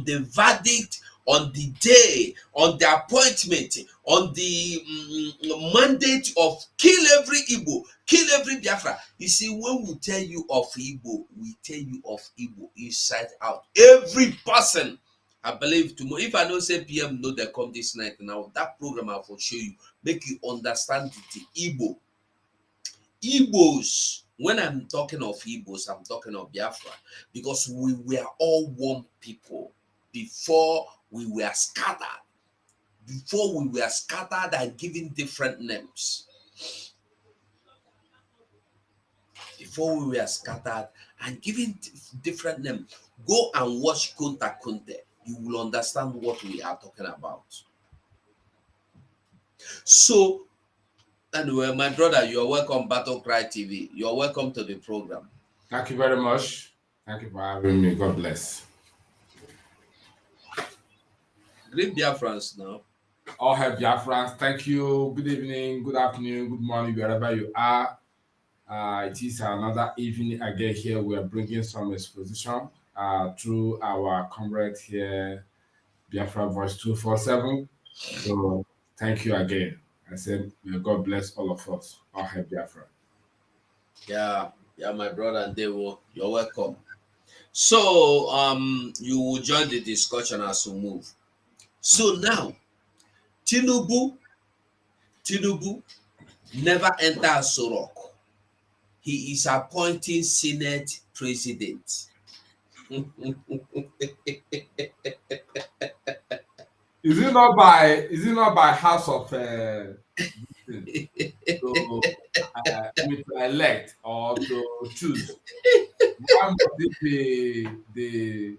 the verdict, on the day, on the appointment, on the mandate of kill every Igbo, kill every Biafra. You see, when we tell you of Igbo, we tell you of Igbo inside out. Every person, I believe tomorrow, if I don't say PM, no, they come this night now. That program I will show you, make you understand the Igbo. Igbos, when I'm talking of Igbos, I'm talking of Biafra, because we were all one people before we were scattered. Before we were scattered and given different names. Before we were scattered and given different names. Go and watch Kunta Kunte. You will understand what we are talking about. So, anyway, my brother, you're welcome, Battle Cry TV. You're welcome to the program. Thank you very much. Thank you for having me. God bless. Great Biafrans now. All hail Biafrans. Thank you. Good evening, good afternoon, good morning, wherever you are. It is another evening again here. We are bringing some exposition through our comrade here, Biafra Voice 247. So thank you again. I said, may God bless all of us. All hail Biafra. Yeah, my brother Dewo, you're welcome. So you will join the discussion as we move. So now, Tinubu never entered Sorok. He is appointing Senate president. Is it not by House of to elect or to choose? Why must it be the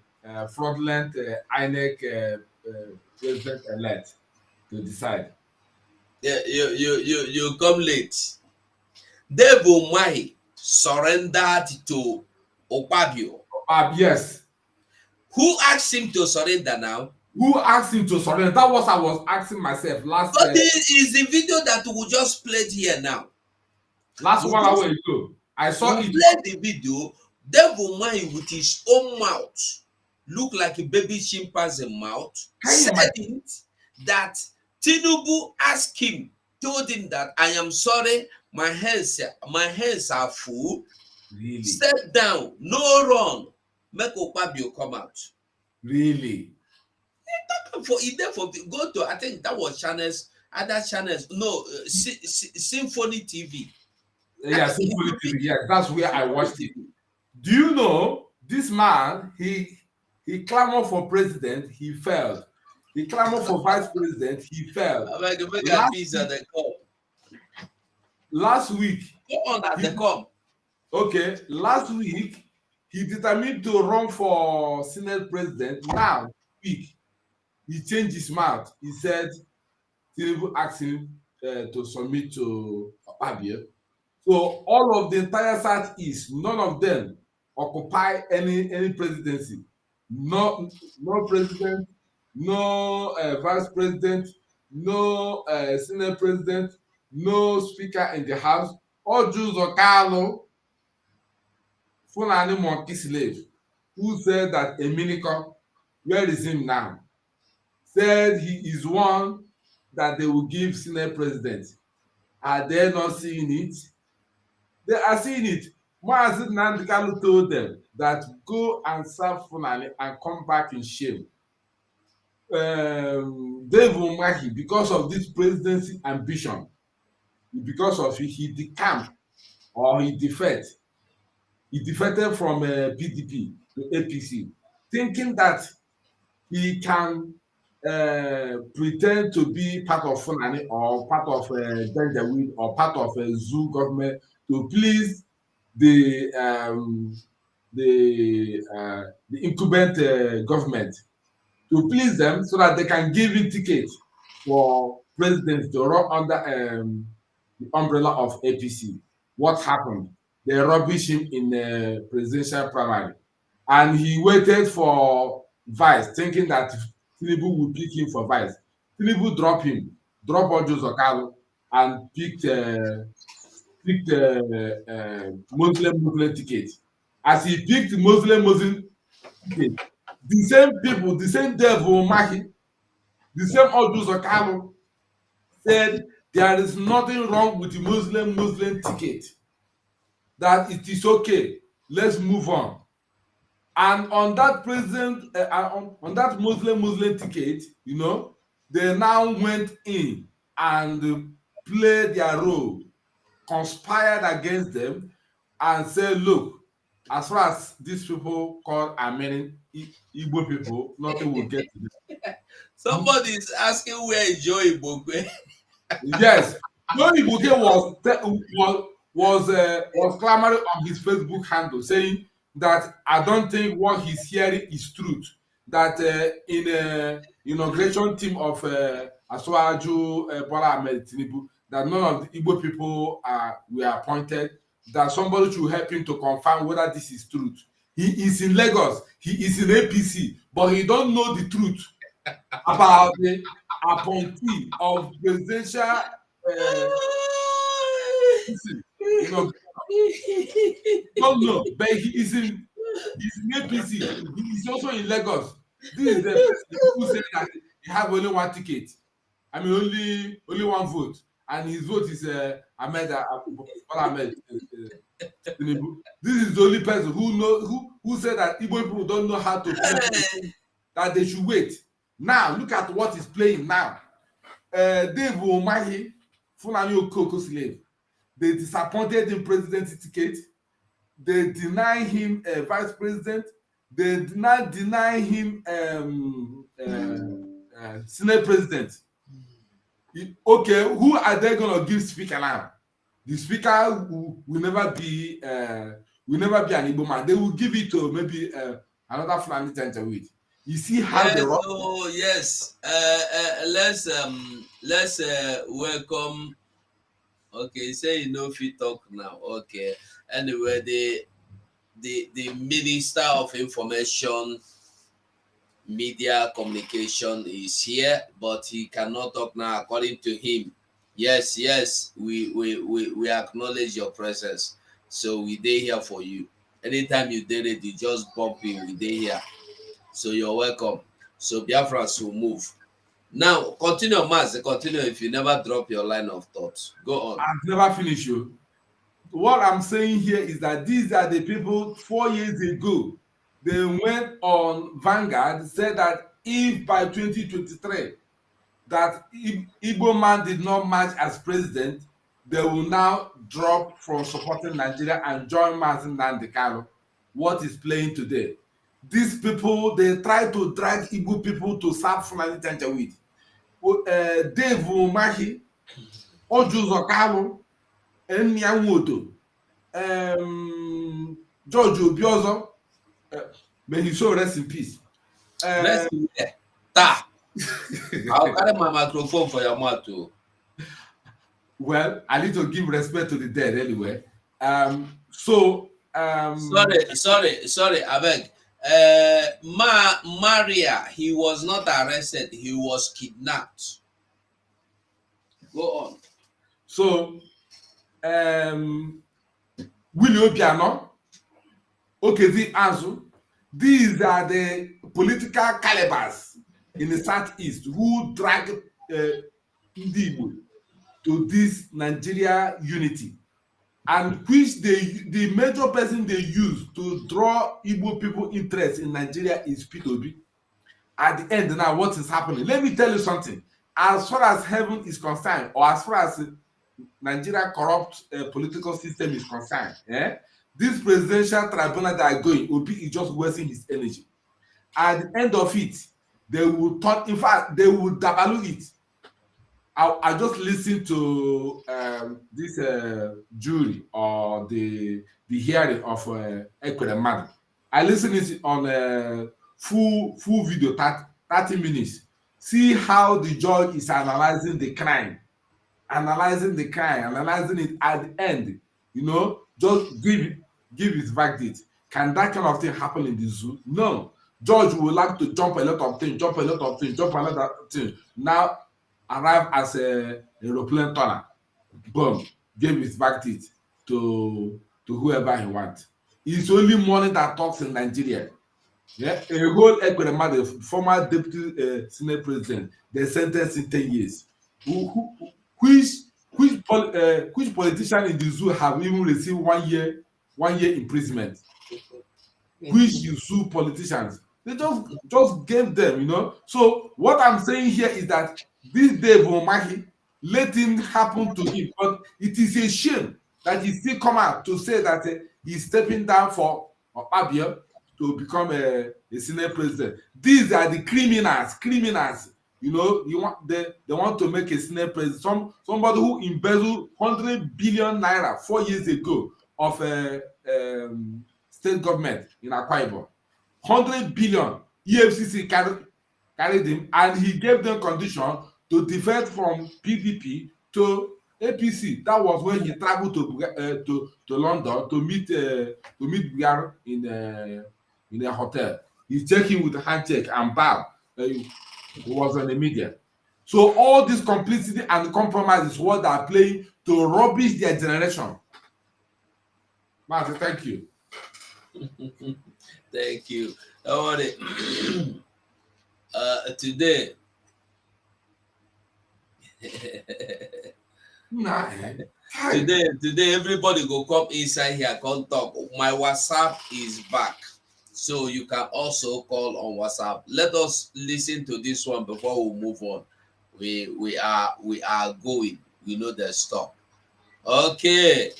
fraudulent INEC president elect to decide? Yeah, you come late. Dave Umahi surrendered to Okpabio. Yes. Who asked him to surrender now? Who asked him to surrender? That was I was asking myself last. But this is the video that we just played here now. Last 1 hour ago, I saw it. Played the video. Dave Umahi with his own mouth, look like a baby chimpanzee mouth, said it that Tinubu asked him, told him that I am sorry, my hands are full. Really? Step down, no run. Make Okpabio come out. Really? Go to, I think that was other channels. No, Symphony TV. Yeah, Symphony TV. Yeah, that's where I watched it. Do you know this man? He clamored for president. He failed. He clamored for vice president. He failed. Last week. Go on at the come. Okay, last week he determined to run for Senate president. Now, week he changed his mouth. He said Tinubu asked him to submit to Okpabio. So all of the entire Southeast, none of them occupy any presidency. No president, no vice president, no Senate president, no speaker in the House. All Jews or Carlo, Fulani monkey slave, who said that Eminiko, where is him now? Said he is one that they will give Senate president. Are they not seeing it? They are seeing it. Maazị Nnamdi Kanu told them that go and serve Fulani and come back in shame. Dave Umahi, because of this presidency ambition, because of it, he decamped or he defected. He defected from PDP to APC, thinking that he can pretend to be part of Fulani or part of Janjaweed or part of a zoo government to please the incumbent government, to please them so that they can give him tickets for president to run under the umbrella of APC. What happened? They rubbish him in the presidential primary, and he waited for vice, thinking that Tinubu would pick him for vice. Tinubu dropped him, dropped Ojo Zokalo, and picked Muslim ticket. As he picked Muslim ticket, The same people, the same devil Mahi, the same Odus Okalo said there is nothing wrong with the Muslim ticket, that it is okay, let's move on. And on that on that Muslim ticket, you know, they now went in and played their role, conspired against them, and said, look, as far as these people called Armenian Igbo people, nothing will get to them. Somebody is asking where is Joe Ibokwe. Yes, Joe Ibuke was clamoring on his Facebook handle saying that I don't think what he's hearing is truth. That in inauguration team of Asuwaju Bola Ahmed Tinubu, that none of the Igbo people were appointed. That somebody should help him to confirm whether this is truth. He is in Lagos. He is in APC, but he don't know the truth about the appointee of presidential you know, don't know, but he is in he's in APC. He is also in Lagos. This is the person who said that he have only one ticket. I mean, only one vote, and his vote is Bola Ahmed Tinubu. This is the only person who said that Igbo people don't know how to play, that they should wait. Now look at what is playing now. Dave Umahi, Fulani Okoko slave. They disappointed him presidency ticket. They deny him vice president. They deny him senate president. Okay, who are they gonna give speaker now? The speaker will never be an Igbo man. They will give it to maybe another Fulani Janjaweed. You see how Yes, they rock. oh yes. Let's welcome. Okay, say you know if you talk now. Okay. Anyway, the Minister of Information, Media, Communication is here, but he cannot talk now. According to him, yes, we acknowledge your presence. So we dey here for you. Anytime you dey ready, just bump in. We dey here. So you're welcome. So Biafras will move. Now, continue, Mas. Continue if you never drop your line of thoughts. Go on. I've never finished you. What I'm saying here is that these are the people 4 years ago. They went on Vanguard, said that if by 2023 that Igbo man did not match as president, they will now drop from supporting Nigeria and join Mazi Nnamdi Kanu. What is playing today? These people, they try to drag Igbo people to serve Fulani Janjaweed. Dave Umahi, Ojuzo Kalu, Nyanwodo, George Obiozor, may he so rest in peace. Rest in there. Ta. I'll carry my microphone for your mouth too. Well, I need to give respect to the dead anyway. Sorry, Abeg. Maria, he was not arrested, he was kidnapped. Go on. So, Willie Obiano, Okezi Azu, these are the political calibers in the southeast who drag Igbo to this Nigeria unity, and which the major person they use to draw Igbo people interest in Nigeria is P2B. At the end now, what is happening? Let me tell you something. As far as heaven is concerned, or as far as Nigeria corrupt political system is concerned, this presidential tribunal that are going, Obi is just wasting his energy. At the end of it, they will turn, in fact, they will devalue it. I just listened to this jury or the hearing of Ekwere Madu. I listened it on full video, 30 minutes. See how the judge is analyzing the crime, analyzing it at the end. You know, just give his verdict. Can that kind of thing happen in the zoo? No. Judge will like to jump a lot of things. Now arrive as a aeroplane turner. Boom, gave his verdict to whoever he wants. It's only money that talks in Nigeria. Yeah, a whole Ekwerema, the former deputy Senate president, they sentenced in 10 years. Which politician in the zoo have even received 1 year imprisonment? Which you sue politicians? They just gave them, you know. So what I'm saying here is that this Dave Omahi, let him happen to him, but it is a shame that he still come out to say that he's stepping down for Abia to become a Senate president. These are the criminals. You know, they want to make a Senate president. Somebody who embezzled 100 billion naira 4 years ago of state government in Akwa Ibom. 100 billion. EFCC carried him, and he gave them condition to defect from PDP to APC. That was when he traveled to London to meet Biafra in a hotel. He checked him with a handshake and bow. He was on the media. So all this complicity and compromise is what they are playing to rubbish their generation. Martin, thank you. Thank you. Today. Today everybody go come inside here, come talk. My WhatsApp is back, so you can also call on WhatsApp. Let us listen to this one before we move on. We are going. We know the stop. Okay.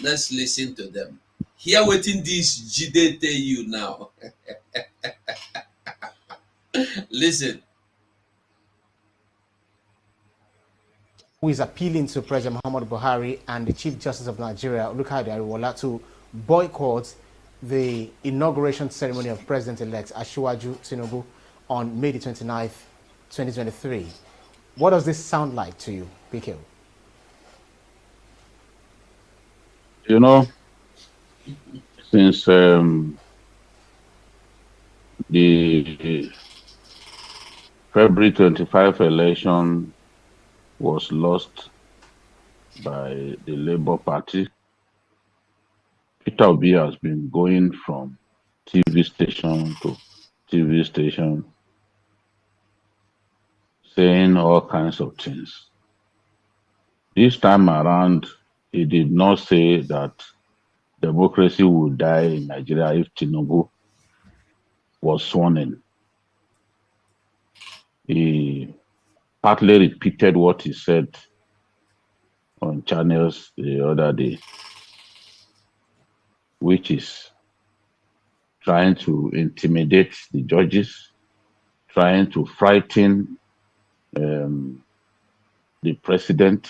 Let's listen to them. Here waiting this Jide tell you now. Listen. Who is appealing to President Muhammadu Buhari and the Chief Justice of Nigeria, Rukayode Ariwola, to boycott the inauguration ceremony of President-elect Asiwaju Tinubu on May the 29th, 2023. What does this sound like to you, PK? You know, since the February 25 election was lost by the Labour Party, Peter Obi has been going from TV station to TV station saying all kinds of things. This time around, he did not say that democracy would die in Nigeria if Tinubu was sworn in. He partly repeated what he said on channels the other day, which is trying to intimidate the judges, trying to frighten the president,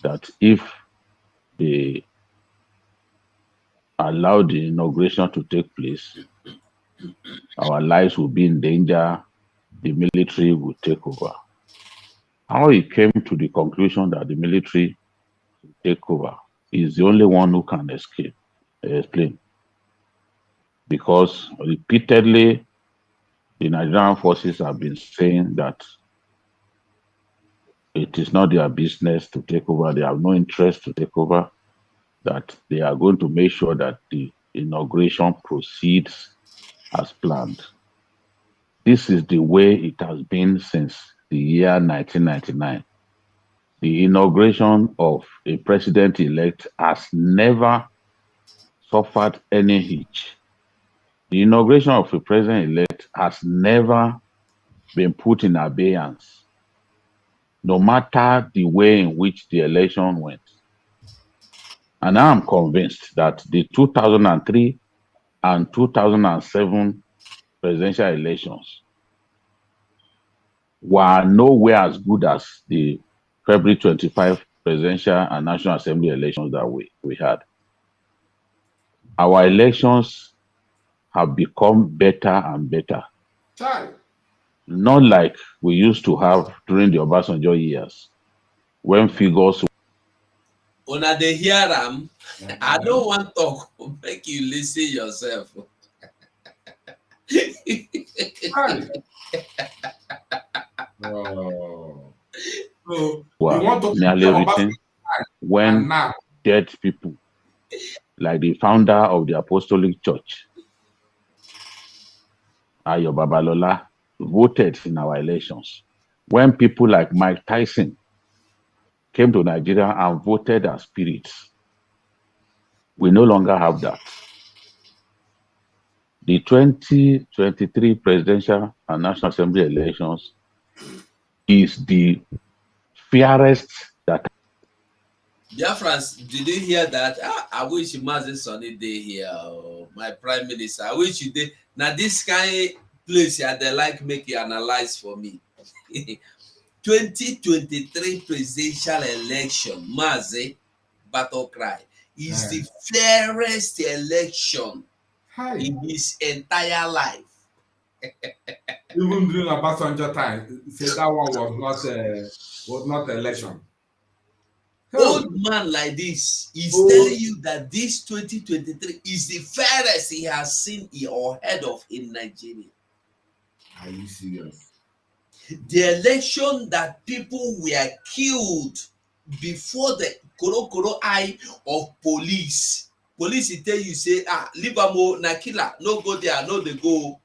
that if they allow the inauguration to take place, our lives will be in danger, the military will take over. How he came to the conclusion that the military will take over is the only one who can explain. Because repeatedly, the Nigerian forces have been saying that it is not their business to take over, they have no interest to take over, that they are going to make sure that the inauguration proceeds as planned. This is the way it has been since the year 1999. The inauguration of a president-elect has never suffered any hitch. The inauguration of a president-elect has never been put in abeyance, no matter the way in which the election went. And I am convinced that the 2003 and 2007 presidential elections were nowhere as good as the February 25 presidential and National Assembly elections that we had. Our elections have become better and better. Not like we used to have during the Obasanjo years, when figures. Una dey hear am? I don't want to talk, make you listen yourself. Well, nearly everything when dead people, like the founder of the Apostolic Church, Ayo Babalola voted in our elections. When people like Mike Tyson came to Nigeria and voted as spirits, we no longer have that. The 2023 presidential and national assembly elections is the fairest that. Biafrans, did you hear that? I wish Mazi Sonny day here, my prime minister. I wish you did. Now this kind place here, they like make you analyze for me. 2023 presidential election, Mazi battle cry, is the fairest election in his entire life. Even during Obasanjo time, he said that one was not election. Old man like this is telling you that this 2023 is the fairest he has seen or heard of in Nigeria. Are you serious? The election that people were killed before the koro eye of police. Police tell you say, leave am o, na killer, no go there, no dey go.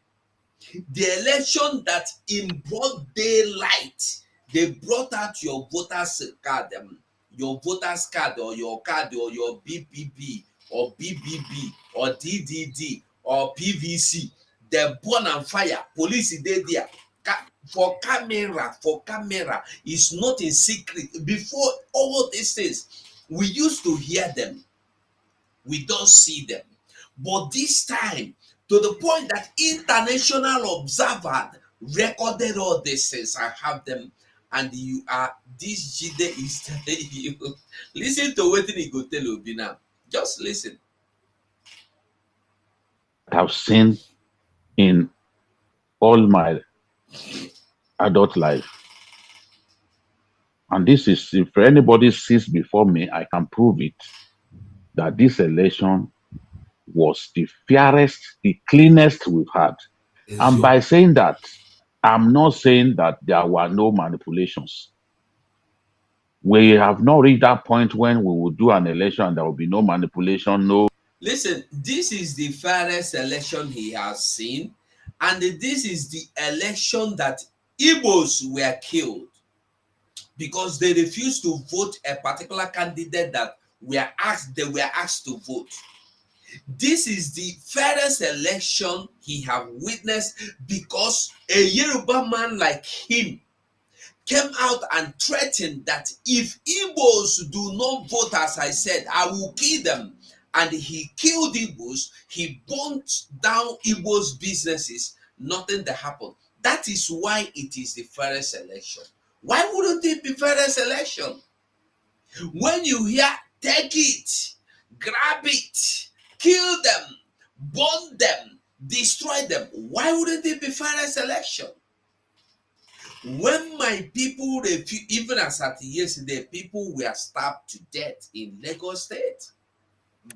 The election that in broad daylight they brought out your voters card, your voters card or your BPP or BBB or DDD or PVC, they burn and fire. Police dey there for camera. It's not in secret. Before all these things, we used to hear them, we don't see them. But this time, to the point that international observer recorded all these things, I have them, and you are this Jide is telling you. Listen to what he go tell Obi now. Just listen. I've seen in all my adult life. And this is, if anybody sees before me, I can prove it, that this election was the fairest, the cleanest we've had. And by saying that, I'm not saying that there were no manipulations. We have not reached that point when we will do an election and there will be no manipulation, no. Listen, this is the fairest election he has seen, and this is the election that Igbos were killed because they refused to vote a particular candidate that they were asked to vote. This is the fairest election he have witnessed because a Yoruba man like him came out and threatened that if Igbos do not vote as I said, I will kill them. And he killed Igbos, he burnt down Igbos' businesses, nothing that happened. That is why it is the fairest election. Why wouldn't it be fairest election? When you hear, take it, grab it, kill them, burn them, destroy them, why wouldn't it be fairest election? When my people refuse, even as at yesterday, people were stabbed to death in Lagos State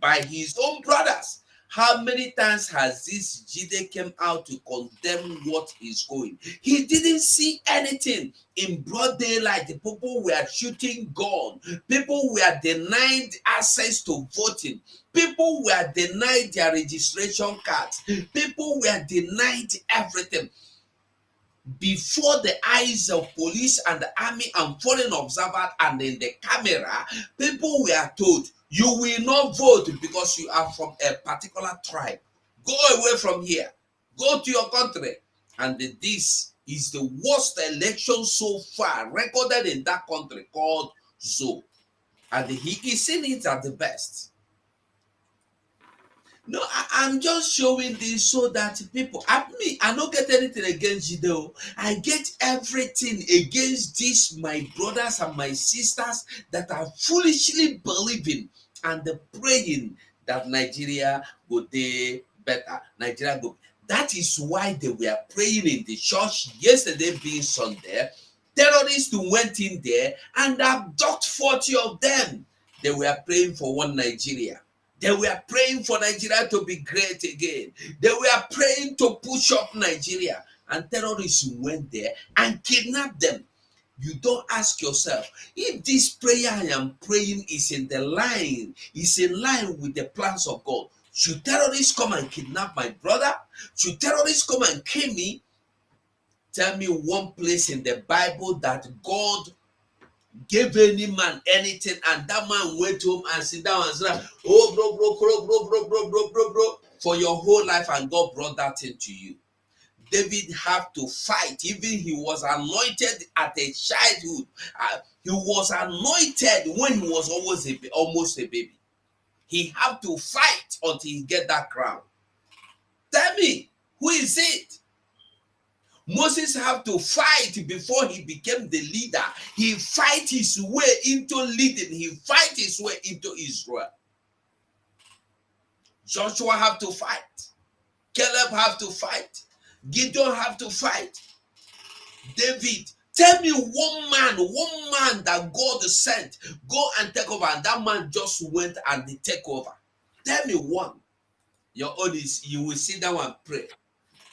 by his own brothers. How many times has this Jide came out to condemn what is going? He didn't see anything in broad daylight. The people were shooting guns. People were denied access to voting. People were denied their registration cards. People were denied everything. Before the eyes of police and the army and foreign observers and in the camera, people were told, you will not vote because you are from a particular tribe. Go away from here. Go to your country. And this is the worst election so far recorded in that country called Zo. And he is seeing it at the best. No, I'm just showing this so that people, I don't get anything against Jide. I get everything against these my brothers and my sisters that are foolishly believing and praying that Nigeria go dey better. Nigeria go. That is why they were praying in the church yesterday being Sunday. Terrorists went in there and abducted 40 of them. They were praying for one Nigeria. They were praying for Nigeria to be great again. They were praying to push up Nigeria. And terrorists went there and kidnapped them. You don't ask yourself, if this prayer I am praying is in line with the plans of God, Should terrorists come and kidnap my brother? Should terrorists come and kill me? Tell me one place in the Bible that God gave any man anything and that man went home and sit down and said, oh, bro, for your whole life, and God brought that thing to you. David had to fight. Even he was anointed at a childhood. He was anointed when he was almost a baby. He had to fight until he get that crown. Tell me, who is it? Moses had to fight before he became the leader. He fight his way into leading. He fight his way into Israel. Joshua have to fight. Caleb have to fight. Gideon have to fight. David, tell me one man that God sent, go and take over, and that man just went and they take over. Tell me one. Your own is you will sit down and pray.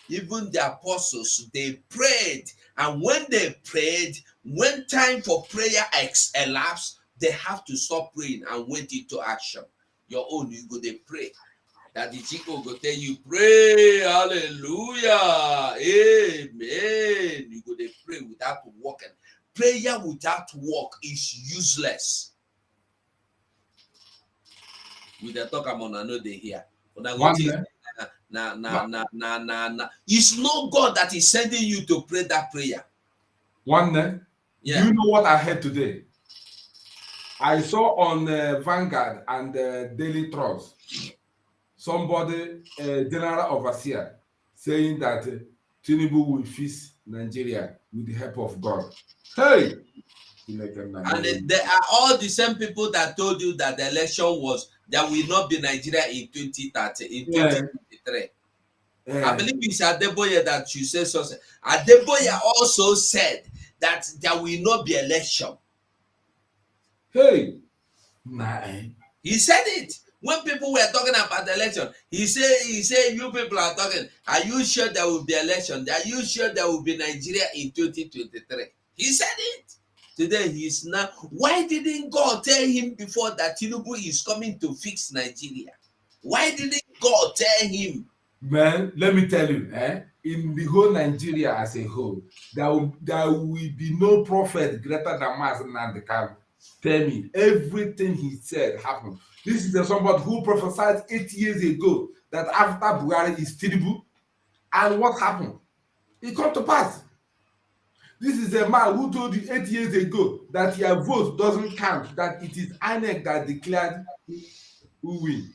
Even the apostles, they prayed, and when they prayed, when time for prayer elapsed, they have to stop praying and went into action. Your own, you go they pray. That the chico go tell you, pray, hallelujah, amen. You go they pray without walking. Prayer without work is useless. We the talk about I know they hear. It's not God that is sending you to pray that prayer. Yeah. Do you know what I heard today? I saw on Vanguard and Daily Trust somebody, general overseer, saying that Tinubu will fix Nigeria with the help of God. Hey! And there are all the same people that told you that the election was, there will not be Nigeria in 2030, in 2023. I believe it's Adeboye that you said something. Adeboye also said that there will not be election. Hey! He said it. When people were talking about the election, he said, you people are talking, are you sure there will be election? Are you sure there will be Nigeria in 2023? He said it. Today he is now. Why didn't God tell him before that Tinubu is coming to fix Nigeria? Why didn't God tell him? Man, let me tell you, in the whole Nigeria as a whole, there will be no prophet greater than Mazen Nandekano. Tell me, everything he said happened. This is somebody who prophesied 8 years ago that after Buhari is Tinubu, and what happened? It come to pass. This is a man who told you 8 years ago that your vote doesn't count, that it is INEC that declared who win.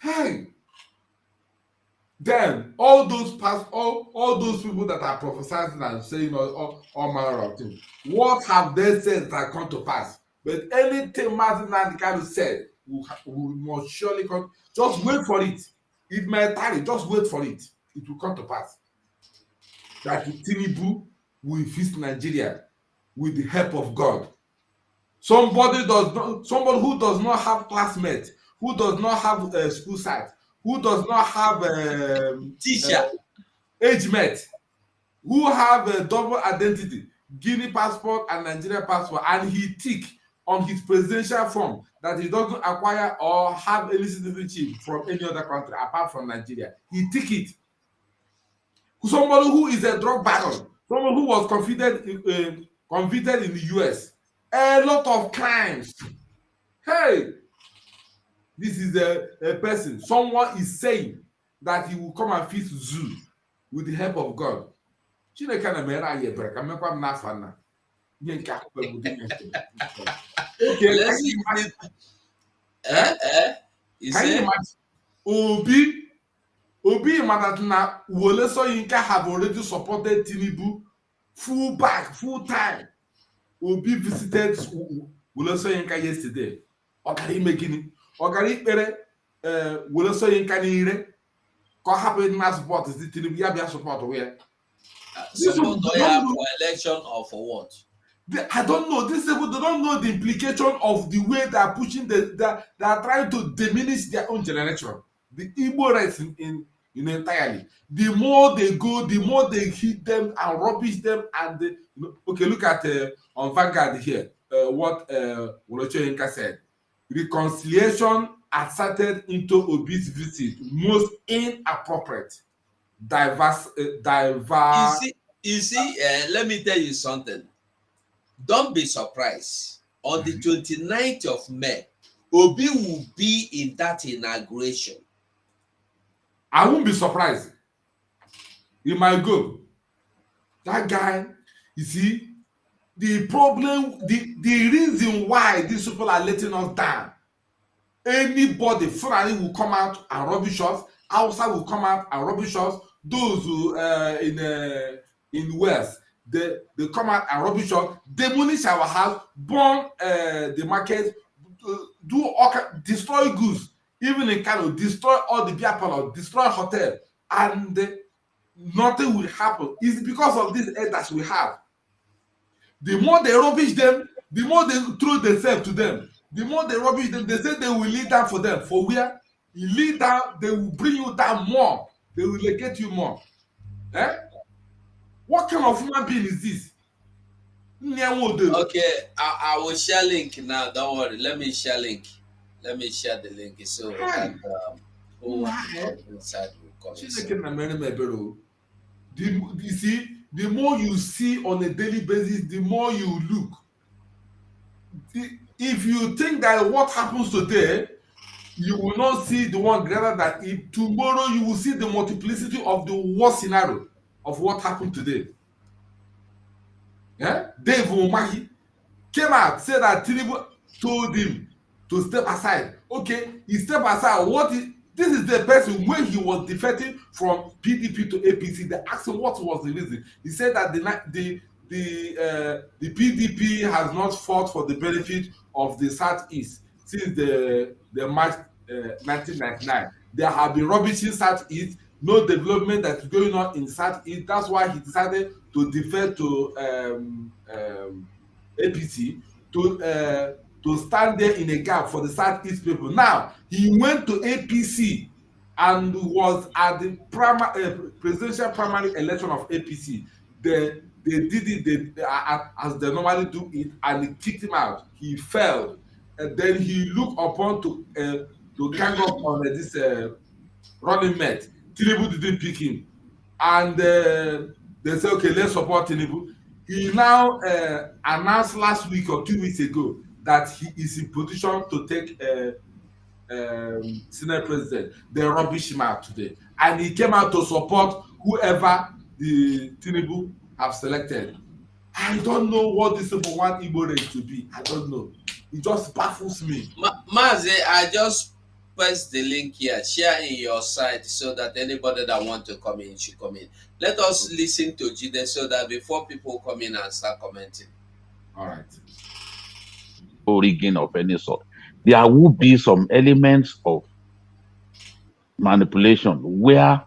Hey! Then all those people that are prophesying and saying all manner of things, what have they said that come to pass? But anything Martin Nandekano said will most surely come. Just wait for it. It may tarry. Just wait for it. It will come to pass. That Tinubu will fix Nigeria with the help of God. Somebody who does not have classmates, who does not have school site, who does not have teacher, age mate, who have a double identity, Guinea passport and Nigeria passport, and he tick on his presidential form that he doesn't acquire or have any citizenship from any other country apart from Nigeria. He tick it. Somebody who is a drug baron, someone who was convicted in the US, a lot of crimes. Hey! This is a person. Someone is saying that he will come and fix zoo with the help of God. Chineke na mere anyị ebere ka mmekwa m n'afọ a na ihe nke akụkọ obodo ihe let's see. Can you imagine? Obi that na Wole Soyinka have already supported Tinubu full time. Obi visited Wole Soyinka yesterday. Ọ gara ime gịnị? Ọ gara ikpere Wole Soyinka n'ire ka ọ hapụ na support Tinubu ya bịa support where? Support for election or for what? I don't know. These people, they don't know the implication of the way they are pushing. They are trying to diminish their own generation. The Igbo rights in entirely. The more they go, the more they hit them and rubbish them. And okay, look at on Vanguard here. What Soyinka said: reconciliation asserted into Obi's visit most inappropriate, diverse. You see, let me tell you something. Don't be surprised. On the 29th of May, Obi will be in that inauguration. I won't be surprised. He might go. That guy, you see, the problem, the reason why these people are letting us down. Anybody, Fulani will come out and rubbish us. Hausa will come out and rubbish us. Those who in West, they come out and rubbish us, demolish our house, burn the market, do all destroy goods, even in Kano, destroy all the Biafra, destroy hotel, and nothing will happen. It's because of this elders we have. The more they rubbish them, the more they throw themselves to them. The more they rubbish them, they say they will lead down for them. For where? You lead down, they will bring you down more. They will legate you more. Eh? What kind of human being is this? Okay, I will share link now. Don't worry. Let me share link. Let me share the link so that who want to come inside will come inside. You see, the more you see on a daily basis, the more you look. If you think that what happens today, you will not see the one greater than it. Tomorrow, you will see the multiplicity of the worst scenario of what happened today. Yeah? Dave Umahi came out, said that Tinubu told him to step aside. Okay, he stepped aside. This is the person when he was defecting from PDP to APC. They asked him what was the reason. He said that the PDP has not fought for the benefit of the Southeast since the March 1999. There have been rubbish in Southeast, no development that's going on in Southeast. That's why he decided to defer to APC to stand there in a gap for the Southeast people. Now, he went to APC and was at the presidential primary election of APC. They did it as they normally do it, and they kicked him out. He failed. And then he looked upon to gang up on this running mate. Tinubu didn't pick him. And they said, okay, let's support Tinubu. He now announced last week or 2 weeks ago that he is in position to take Senate president. They rubbish him out today. And he came out to support whoever the Tinubu have selected. I don't know what this people want Igbo race to be. I don't know. It just baffles me. Mazi, I just press the link here. Share in your site so that anybody that want to come in should come in. Let us listen to Jide so that before people come in and start commenting. All right. Rigging of any sort. There will be some elements of manipulation where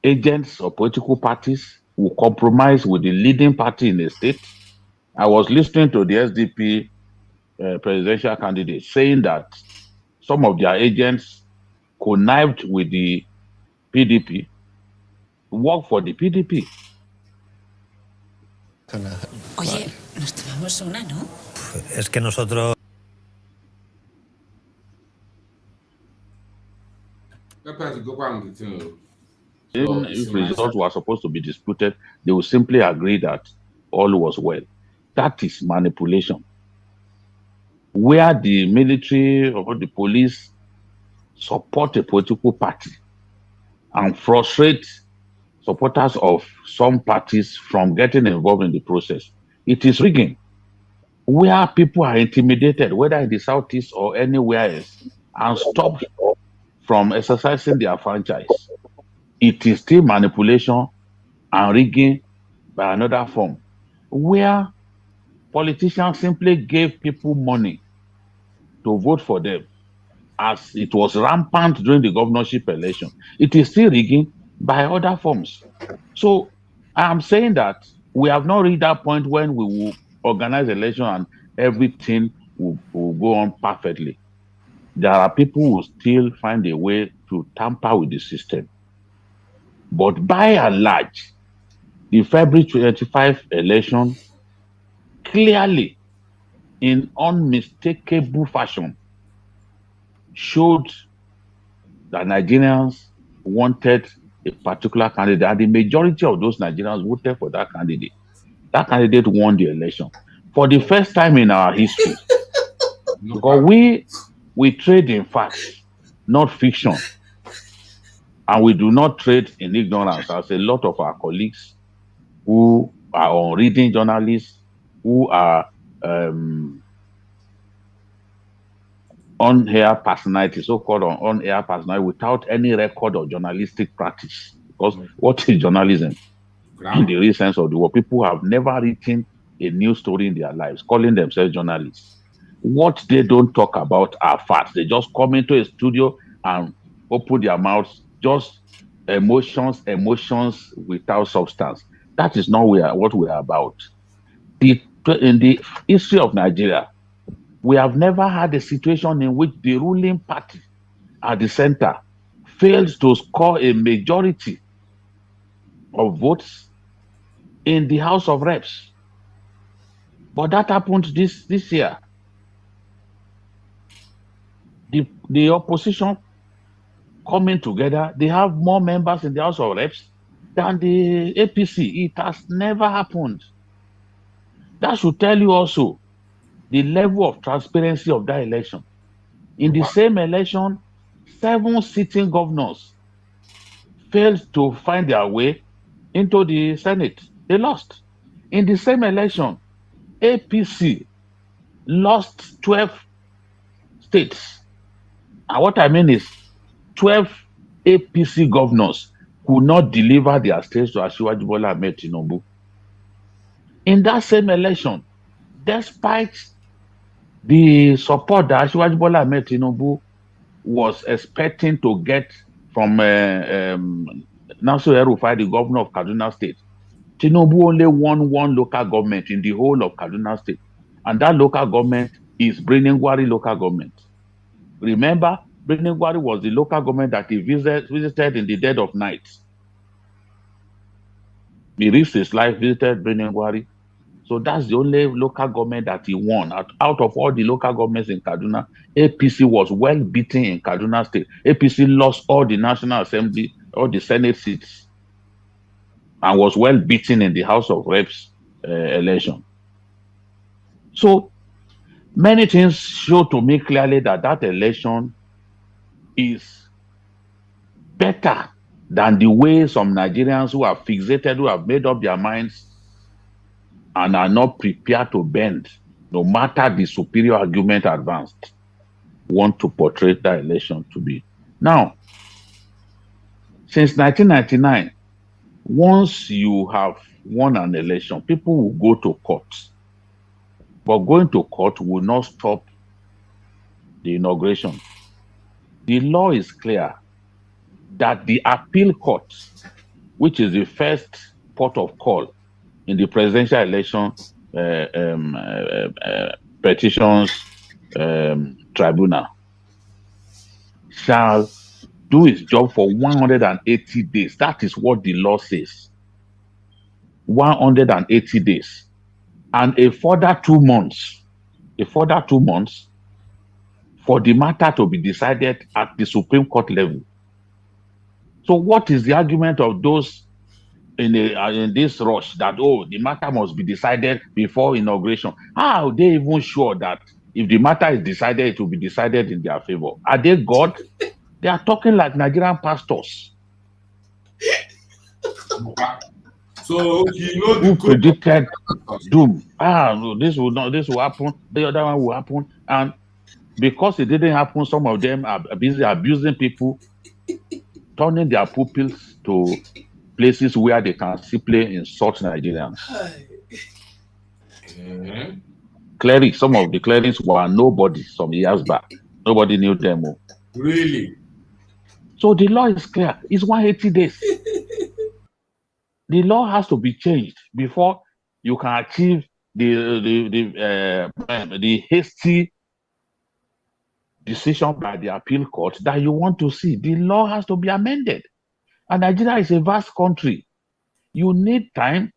agents of political parties will compromise with the leading party in the state. I was listening to the SDP presidential candidate saying that some of their agents connived with the PDP, work for the PDP. Oye, nos tomamos una, ¿no? Es que nosotros... Even if results were supposed to be disputed, they will simply agree that all was well. That is manipulation. Where the military or the police support a political party and frustrate supporters of some parties from getting involved in the process, it is rigging. Where people are intimidated, whether in the Southeast or anywhere else, and stopped from exercising their franchise, it is still manipulation and rigging by another form. Where politicians simply gave people money to vote for them, as it was rampant during the governorship election, it is still rigging by other forms. So I am saying that we have not reached that point when we will organize election and everything will go on perfectly. There are people who will still find a way to tamper with the system. But by and large, the February 25 election clearly, in unmistakable fashion, showed that Nigerians wanted a particular candidate, and the majority of those Nigerians voted for that candidate. That candidate won the election for the first time in our history, because we trade in facts, not fiction, and we do not trade in ignorance, as a lot of our colleagues who are unreading journalists, who are on-air personality, so-called on-air personality, without any record of journalistic practice. Because what is journalism in the real sense of the word? People have never written a news story in their lives, calling themselves journalists. What they don't talk about are facts. They just come into a studio and open their mouths, just emotions without substance. That is not what we are about. In the history of Nigeria, we have never had a situation in which the ruling party at the center fails to score a majority of votes in the House of Reps. But that happened this year. The opposition coming together, they have more members in the House of Reps than the APC. It has never happened. That should tell you also the level of transparency of that election. In the same election, 7 sitting governors failed to find their way into the Senate. They lost. In the same election, APC lost 12 states. And what I mean is 12 APC governors could not deliver their states to Asiwaju Bola Ahmed Tinubu. In that same election, despite the support that Asiwaju Bola Ahmed Tinubu was expecting to get from Nasir El-Rufai, the governor of Kaduna State, Tinubu only won 1 local government in the whole of Kaduna State. And that local government is Birnin-Gwari local government. Remember, Birnin-Gwari was the local government that he visited in the dead of night. He risked his life, visited Birnin-Gwari. So that's the only local government that he won. Out of all the local governments in Kaduna, APC was well beaten in Kaduna State. APC lost all the National Assembly, all the Senate seats, and was well beaten in the House of Reps election. So many things show to me clearly that that election is better than the way some Nigerians who are fixated, who have made up their minds and are not prepared to bend, no matter the superior argument advanced, want to portray that election to be. Now, since 1999, once you have won an election, people will go to court. But going to court will not stop the inauguration. The law is clear that the appeal court, which is the first port of call in the presidential election petitions tribunal, shall do its job for 180 days. That is what the law says. 180 days. And a further 2 months. For the matter to be decided at the Supreme Court level. So what is the argument of those in this rush that, the matter must be decided before inauguration? How are they even sure that if the matter is decided, it will be decided in their favor? Are they God? They are talking like Nigerian pastors. So who predicted doom. This will happen, the other one will happen. And because it didn't happen, some of them are busy abusing people, turning their pupils to places where they can simply insult Nigerians. Clerics, some of the clerics were nobody some years back. Nobody knew them. Really? So the law is clear. It's 180 days. The law has to be changed before you can achieve the hasty decision by the appeal court that you want to see. The law has to be amended. And Nigeria is a vast country. You need time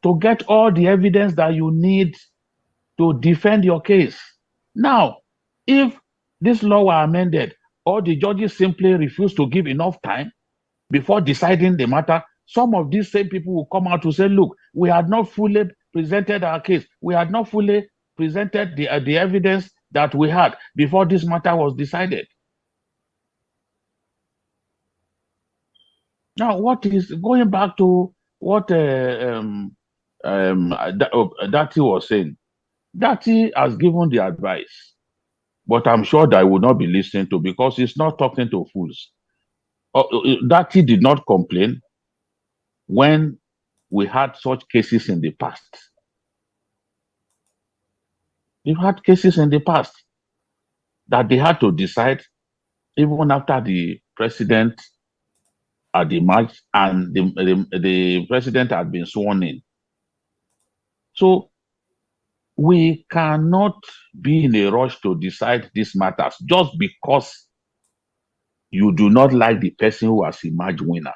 to get all the evidence that you need to defend your case. Now, if this law were amended or the judges simply refuse to give enough time before deciding the matter. Some of these same people will come out to say, look, we had not fully presented our case. We had not fully presented the evidence that we had before this matter was decided. Now, what is going back to what Dati was saying? Dati has given the advice, but I'm sure that I will not be listening to, because he's not talking to fools. Dati did not complain when we had such cases in the past. We've had cases in the past that they had to decide even after the president had emerged and the president had been sworn in. So we cannot be in a rush to decide these matters just because you do not like the person who has emerged winner.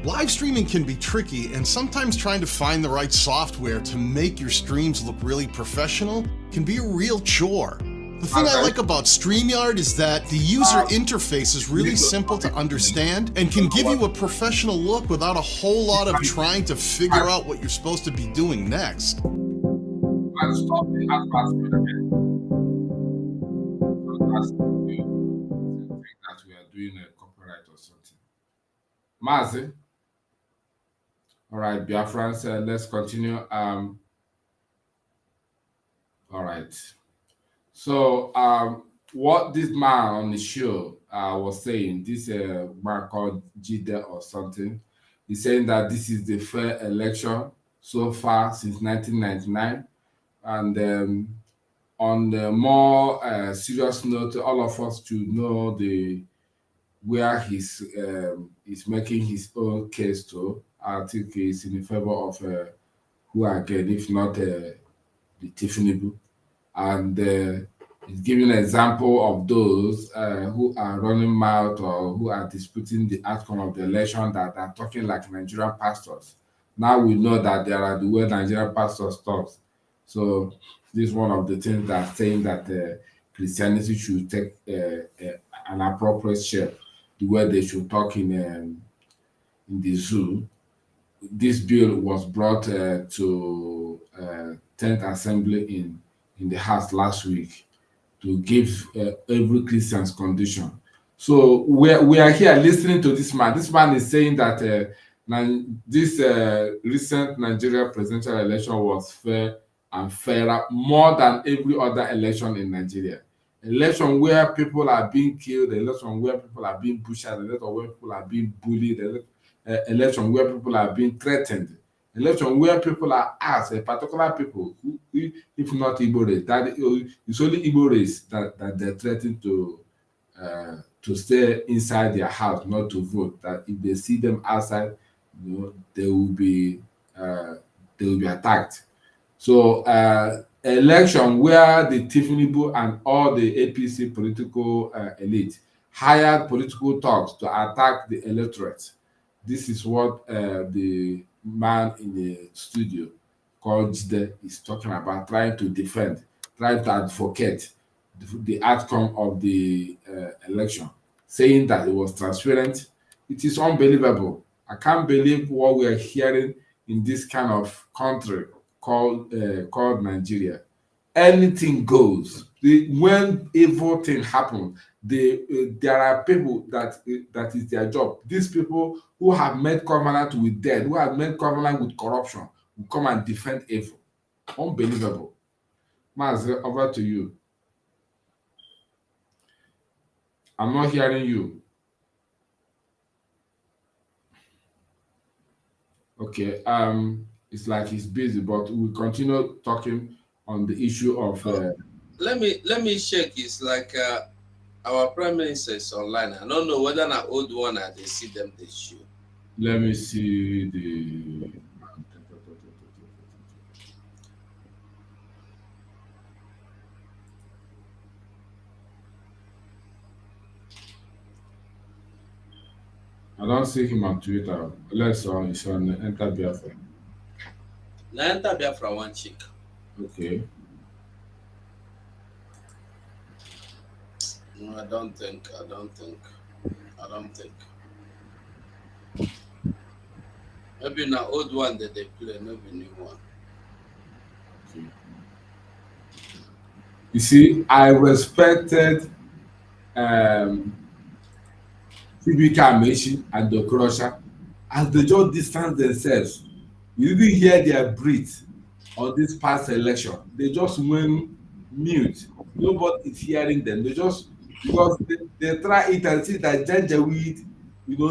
Live streaming can be tricky, and sometimes trying to find the right software to make your streams look really professional can be a real chore. The thing I like about StreamYard is that the user interface is really simple to understand and can give you a professional look without a whole lot of trying to figure out what you're supposed to be doing next. Stop the advertisement again. That we are doing a copyright or something. Mazi. All right, Biafrans, let's continue. All right. So, what this man on the show was saying, this man called Jide or something, he's saying that this is the fair election so far since 1999. And on the more serious note, all of us should know where he's making his own case to. I think he's in favor of who again, if not the Tiffany. And he's giving an example of those who are running mouth or who are disputing the outcome of the election that are talking like Nigerian pastors. Now we know that there are the way Nigerian pastors talk. So this is one of the things that saying that Christianity should take an appropriate shape, the way they should talk in the zoo. This bill was brought to 10th Assembly in the House last week to give every Christian's condition. So we are here listening to this man. This man is saying that this recent Nigeria presidential election was fair and fairer more than every other election in Nigeria. Election where people are being killed, election where people are being pushed, election where people are being bullied, election where people are being threatened, election where people are asked, a particular people, who, if not Igbo race, that it's only Igbo race that they're threatened to stay inside their house, not to vote. That if they see them outside, they will be attacked. So election where the Tiffany and all the APC political elite hired political talks to attack the electorate. This is what the man in the studio called Jide is talking about, trying to defend, trying to advocate the outcome of the election, saying that it was transparent. It is unbelievable. I can't believe what we are hearing in this kind of country called Nigeria. Anything goes. When evil thing happens, there are people that is their job. These people who have made covenant with death, who have made covenant with corruption, will come and defend evil. Unbelievable. Maz, over to you. I'm not hearing you. Okay. It's like he's busy, but we'll continue talking on the issue of. Let me check. It's like our prime minister is online. I don't know whether an old one or they see them they show. Let me see the. I don't see him on Twitter. Let's it's on Enter Biafra. Now Enter Biafra one check. Okay. No, I don't think. I don't think. I don't think. Maybe na old one that they play, maybe new one. You see, I respected um, Chibuike Amaechi and Okorocha as they just distance themselves. You didn't hear their breath on this past election. They just went mute. Nobody is hearing them. They just because they try it and see that Janjaweed,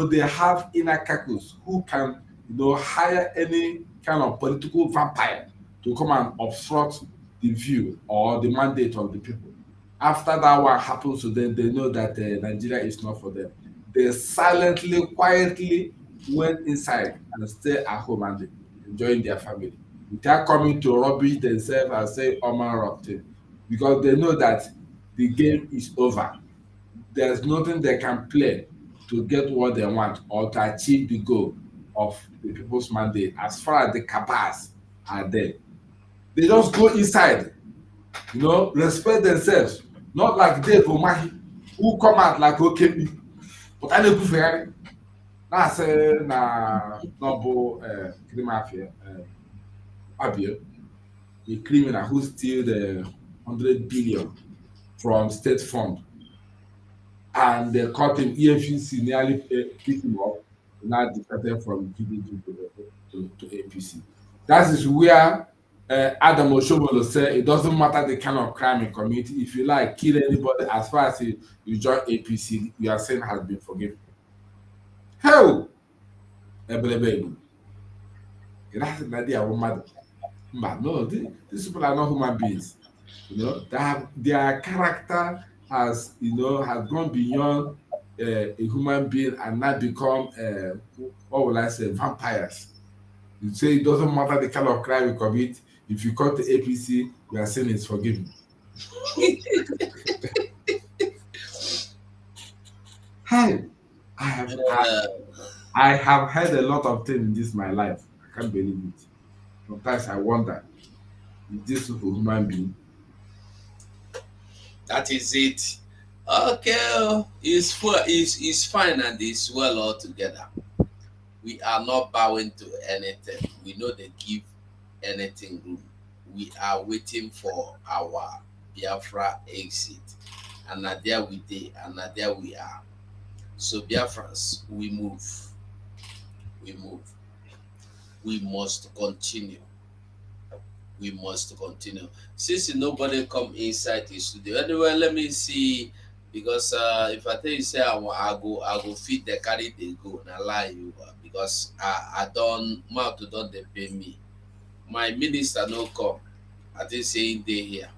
they have inner caucus who can, hire any kind of political vampire to come and obstruct the view or the mandate of the people. After that one happens to them, they know that Nigeria is not for them. They silently, quietly went inside and stay at home and enjoying their family without coming to rubbish themselves and say Oman Rockton because they know that the game is over. There's nothing they can play to get what they want or to achieve the goal of the people's mandate as far as the cabals are there. They just go inside, respect themselves, not like Dave Omahi, who come out like Okebi. But I know na-asị na ọ bụ Krimafia Abia, a criminal who steal the 100 billion from state fund and they caught him. EFCC nearly picked him up, now defected from PDP to APC. That is where Adam Oshomolo said it doesn't matter the kind of crime you commit. If you like kill anybody, as far as you join APC, your sin has been forgiven. Hell, Ebelebe, that's an idea of mother. But no, these people are not human beings. Their character has has gone beyond a human being and now become what will I say, vampires. You say it doesn't matter the kind of crime you commit. If you come to APC, your sin is forgiven. Hey, I have I have heard a lot of things in this my life. I can't believe it. Sometimes I wonder, is this people human being? That is it. Okay, it's fine and it's well all together. We are not bowing to anything. We know they give anything room. We are waiting for our Biafra exit. And now there we did, and now there we are. So Biafrans, we move. We move. We must continue. We must continue. Since nobody come inside the studio, anyway, let me see. Because if I tell you say I go feed the carry they go, and I lie you because I don't mouth to don't they pay me. My minister no come. I think saying they here.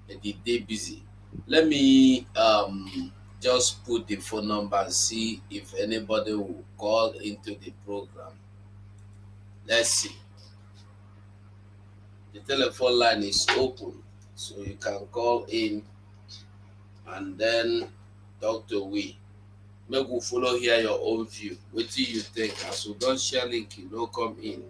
They busy. Let me just put the phone number and see if anybody will call into the program. Let's see. The telephone line is open, so you can call in and then talk to we. Make we follow here your own view. What do you think? As we don't share link, you don't come in.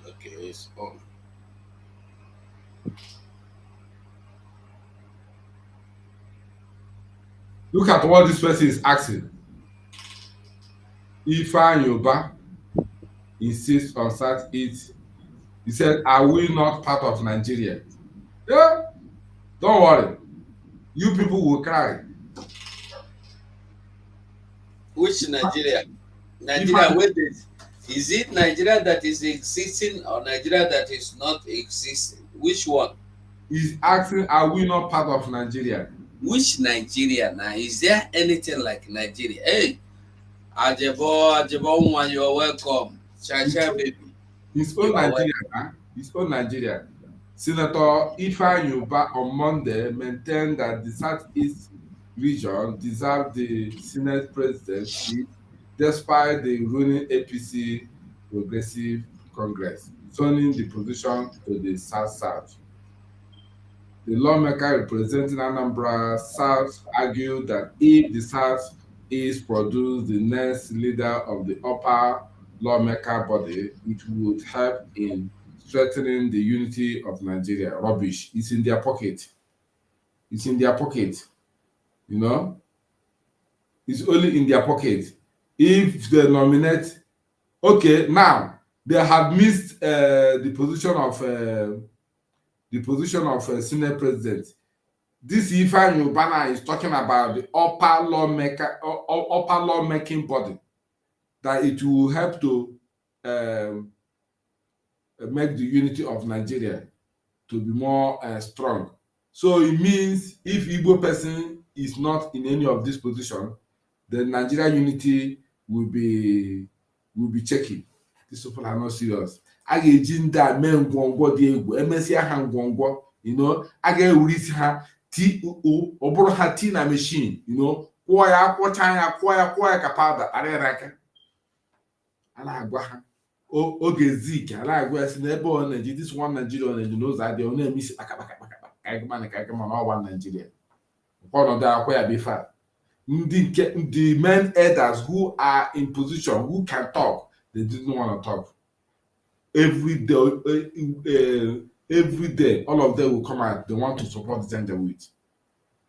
Okay, it's on. Look at what this person is asking. Ifeanyi Ubah insists on such it. He said, "Are we not part of Nigeria?" Yeah, don't worry. You people will cry. Which Nigeria? Nigeria, Ifeanyi where is it Nigeria that is existing or Nigeria that is not existing? Which one? is asking, "Are we not part of Nigeria?" Which Nigeria now? Is there anything like Nigeria? Hey, Ajebo, one, you're welcome. Chacha, baby. His You own are Nigeria, welcome. huh? His own Nigeria. Senator Ifeanyi Ubah on Monday maintained that the Southeast region deserved the Senate presidency despite the ruling APC Progressive Congress, turning the position to the South-South. The lawmaker representing Anambra South argued that if the South East produce the next leader of the upper lawmaker body, which would help in strengthening the unity of Nigeria. Rubbish. It's in their pocket. It's in their pocket. You know, it's only in their pocket. If they nominate, okay, now they have missed the position of Senate president. This Ifeanyi Ubah is talking about the upper lawmaking body, that it will help to make the unity of Nigeria to be more strong. So it means if Igbo person is not in any of this position, the Nigeria unity will be shaky. These people are not serious. A ga-eji ndị a mee ngwongwo dị egwu, emesịa ha ngwongwo, a ga-ewurisi ha ọ bụrụ ha tii na machine, kwụọ ya, kwụcha ya, kwụọ ya ka powder, arịara aka. A na-agwa ha oge zik, a na-agwa ya si n'ebe ọ na-eji this one Nigeria ọ na-eji n'ụzọ adị, ọ na-eme isi kpakakpaka ka mana ọwa Nigeria. Ọnọdụ akwa ya befa. The men elders who are in position, who can talk, they didn't want to talk. Every day, all of them will come out. They want to support the gender with.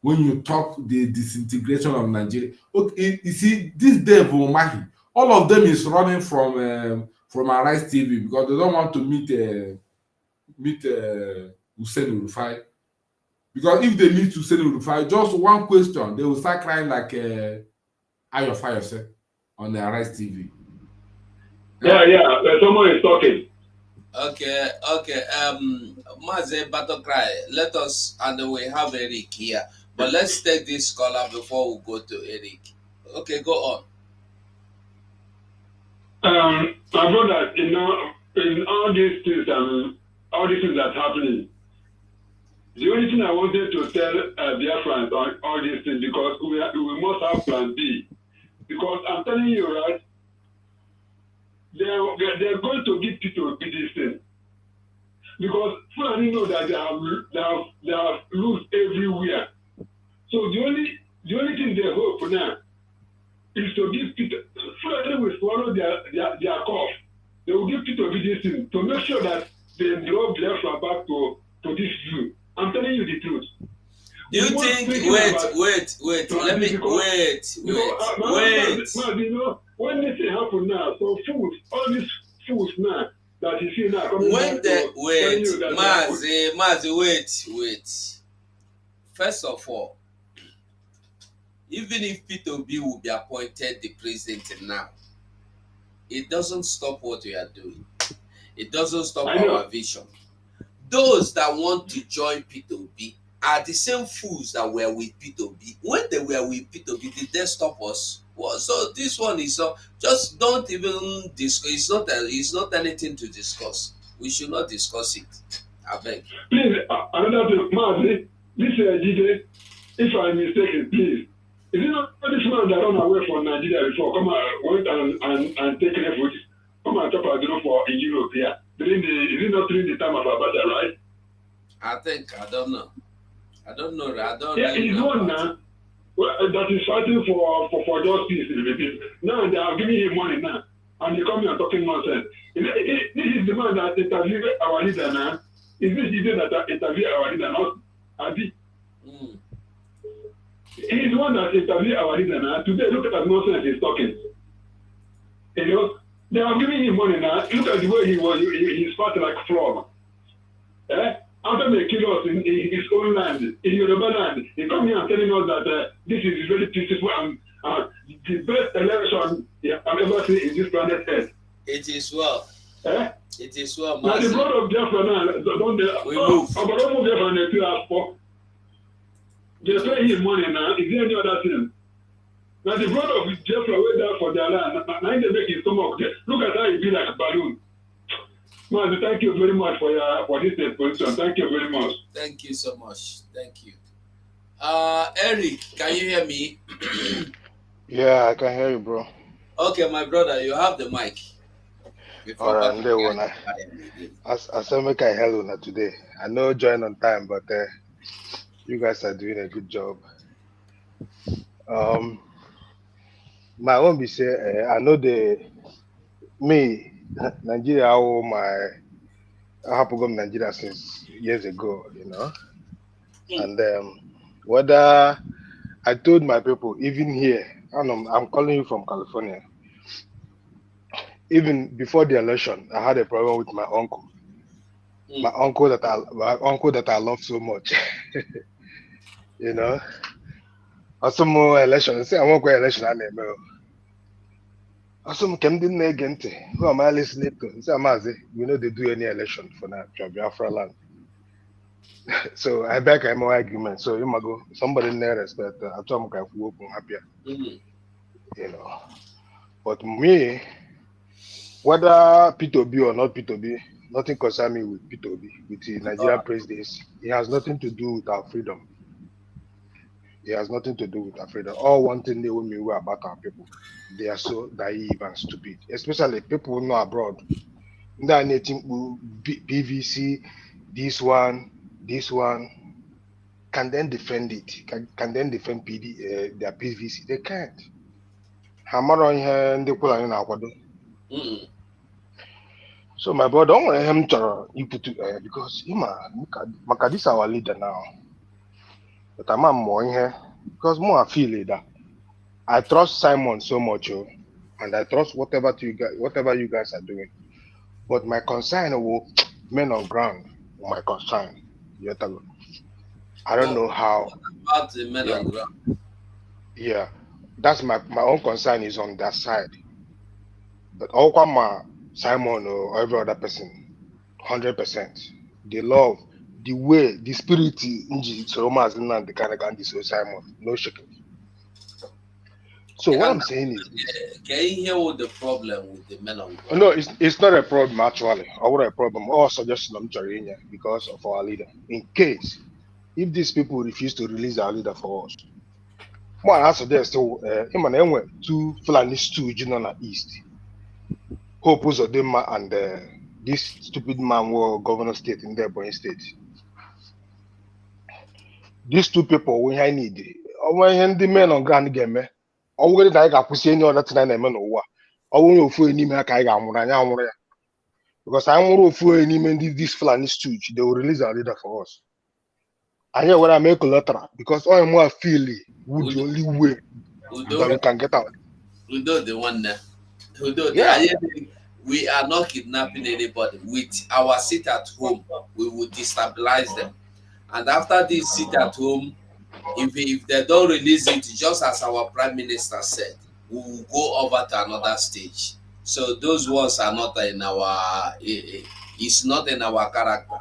When you talk the disintegration of Nigeria, okay, you see this devil Mahi, all of them is running from Arise TV because they don't want to meet Hussein Rufai. Because if they meet Hussein Rufai, just one question, they will start crying like Ayo Fayose on the Arise TV. Yeah, someone is talking. Okay. Maze Battle Cry, let us, and we have Eric here. But let's take this caller before we go to Eric. Okay, go on. My brother, in all these things that's happening, the only thing I wanted to tell Biafrans on all these things, because we must have plan B. Because I'm telling you, right, they're going to give people this thing. Because Fulani know that they have lost everywhere. So the only thing they hope now is to give people, Fulani will swallow their cough. They will give people this thing to make sure that they draw Biafra back to this view. I'm telling you the truth. Do you think? Wait. Let me wait. When this thing happen now, so fools, all these fools now that you see now coming when back wait. First of all, even if Peter B will be appointed the president now, it doesn't stop what we are doing. It doesn't stop our vision. Those that want to join Peter B are the same fools that were with Peter B. When they were with Peter B, did they stop us? Well, so this one is just don't even discuss. It's not anything to discuss. We should not discuss it. I beg. Please, another thing, Mazi, this DJ, if I'm mistaken, please. Is it not this man that ran away from Nigeria before? Come went and take refuge. Come and top a for in Europe here. Is it not during the time of Abacha, right? I don't know. I don't know. Yeah, he's one now. That is fighting for justice. Now they are giving him money now, and they come here talking nonsense. This is the man that interviewed our leader now. Is this the that interviewed our leader, not Abi? He's the one that interviewed our leader now. Today, look at that nonsense he's talking. They are giving him money now. Look at the way he's fighting like a frog. After they kill us in his own land, in Yoruba land, he come here and telling us that this is really peaceful and the best election I've ever seen in this planet Earth. It is well. It is well, now the blood of Biafra now, don't they? They pay him money now. Is there any other thing? Now the blood of Biafra went down for their land. Now they make his stomach. Look at how he be like a balloon. Man, thank you very much for this exposition. Thank you very much. Thank you so much. Thank you. Eric, can you hear me? Yeah, I can hear you, bro. Okay, my brother, you have the mic. All right, there one. I said make I hello now today. I know join on time, but you guys are doing a good job. my own be say I know me Nigeria all my I have gone Nigeria since years ago, you know. And whether I told my people even here, I'm calling you from California. Even before the election, I had a problem with my uncle. My uncle that I love so much. You know. Also more election. Say I won't go election I never. Also came the negent. Who am I listening to? Say Amazi, we know they do any election for now, Biafra land. So I back my argument. So you might go somebody in there respect I told him work happier. You know. But me, whether P2B or not P2B, nothing concern me with P2B, with the Nigerian presidency. It has nothing to do with our freedom. It has nothing to do with our freedom. All one thing they will me about our people. They are so naive and stupid, especially people who know abroad. PVC, this one, can then defend it, can then defend their PVC. They can't. Hammer on here and they put in our So my brother, don't want him to put because this our leader now. But I'm more here because more I feel that I trust Simon so much, and I trust whatever you guys are doing. But my concern will men on ground. My concern, I don't know how. About the men on ground. Yeah, that's my own concern is on that side. But all my Simon or every other person, 100%. The love, the way, the spirit, so much the kind of so Simon, no shaking. So what I'm saying is this. Can you hear what the problem with the men on ground? No, it's not a problem actually. Or what a problem or suggestion I'm trying because of our leader. In case if these people refuse to release our leader for us, more I suggest still him and went two Fulani stew Junona East. Hope Uzodinma and this stupid man were governor state in their Ebonyi state. These two people we I need. When the men on ground game, or whether I got pussy any other thing I never know what. I won't fool any man I got because I won't fool any man this Fulani stew. They will release our leader for us. I hear what I make collateral because I am more feeling would the only way that we can get out. Udo the one there. Udo, Yeah. we are not kidnapping anybody. With our sit at home, we will destabilize them. And after this sit at home, if they don't release it, just as our prime minister said, we will go over to another stage. So those ones are not in our. It's not in our character.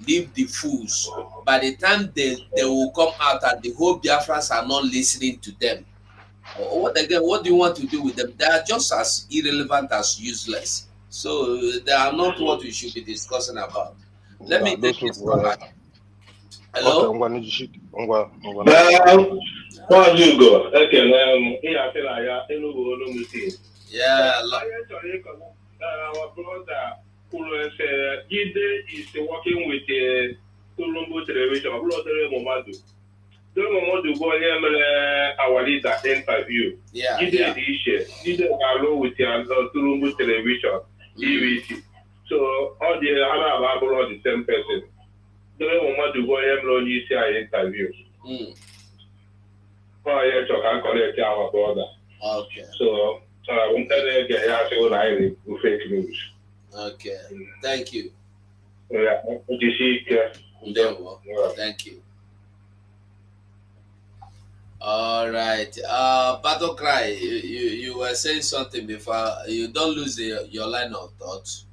Leave the fools. By the time they will come out and the whole Biafrans are not listening to them. What do you want to do with them? They are just as irrelevant as useless. So they are not what we should be discussing about. Let me take this one back. Hello? Well, what you go? Okay, Yeah. Our brother Gide is working with the Tulumbu television. Don't go our leader interview. Yeah. Gide the issue. Gide along with the Tulumbu television, EVC. So all the other are the same person. Don't want to go interview. Can connect our brother. Okay. So we get fake news. Okay. Thank you. Yeah. Thank you. All right. Battle Cry, you were saying something before. You don't lose your line of thought.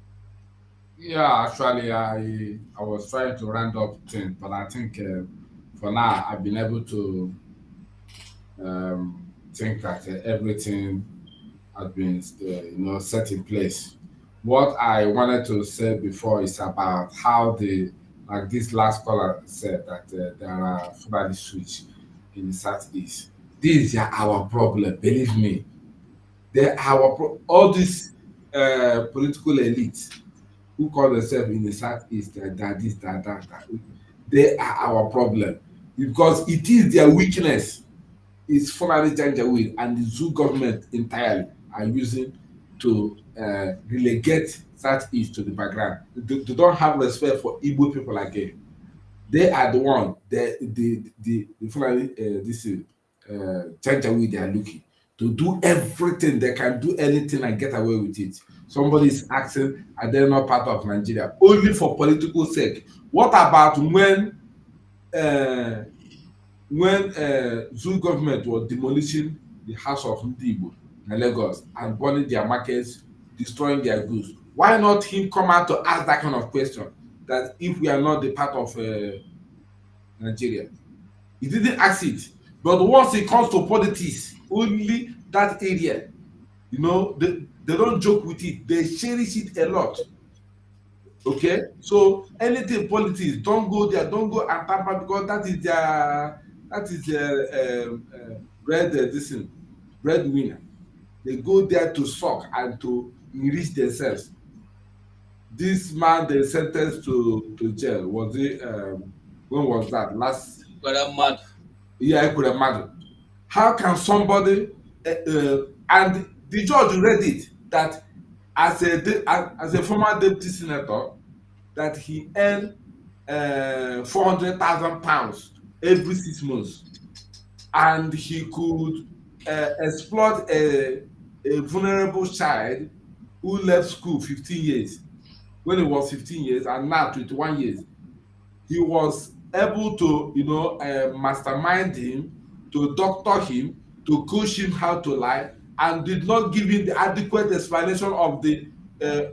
Yeah, actually, I was trying to round up things, but I think for now I've been able to think that everything has been set in place. What I wanted to say before is about how like this last caller said that there are Fulani switch in the southeast. These are our problem, believe me. They're all these political elites who call themselves in the southeast that this, that. They are our problem because it is their weakness. is Fulani Janjaweed and the Zoo government entirely are using to relegate Southeast to the background. They don't have respect for Igbo people again. They are the one, the Fulani, this Janjaweed, they are looking to do everything. They can do anything and get away with it. Somebody is asking, and they're not part of Nigeria, only for political sake. What about when Zoo government was demolishing the house of Ndi in Lagos and burning their markets, destroying their goods? Why not him come out to ask that kind of question? That if we are not the part of Nigeria, he didn't ask it. But once it comes to politics, only that area, they don't joke with it. They cherish it a lot. Okay, so anything politics, don't go there, don't go and tamper, because that is breadwinner. They go there to suck and to enrich themselves. This man they sentenced to jail, was it when was that last? Mad. Yeah, Ekwuremadu. How can somebody and the judge read it that as a former deputy senator, that he earned £400,000 every 6 months, and he could exploit a vulnerable child who left school 15 years when he was 15 years and now 21 years. He was able to mastermind him, to doctor him, to coach him how to lie, and did not give him the adequate explanation of the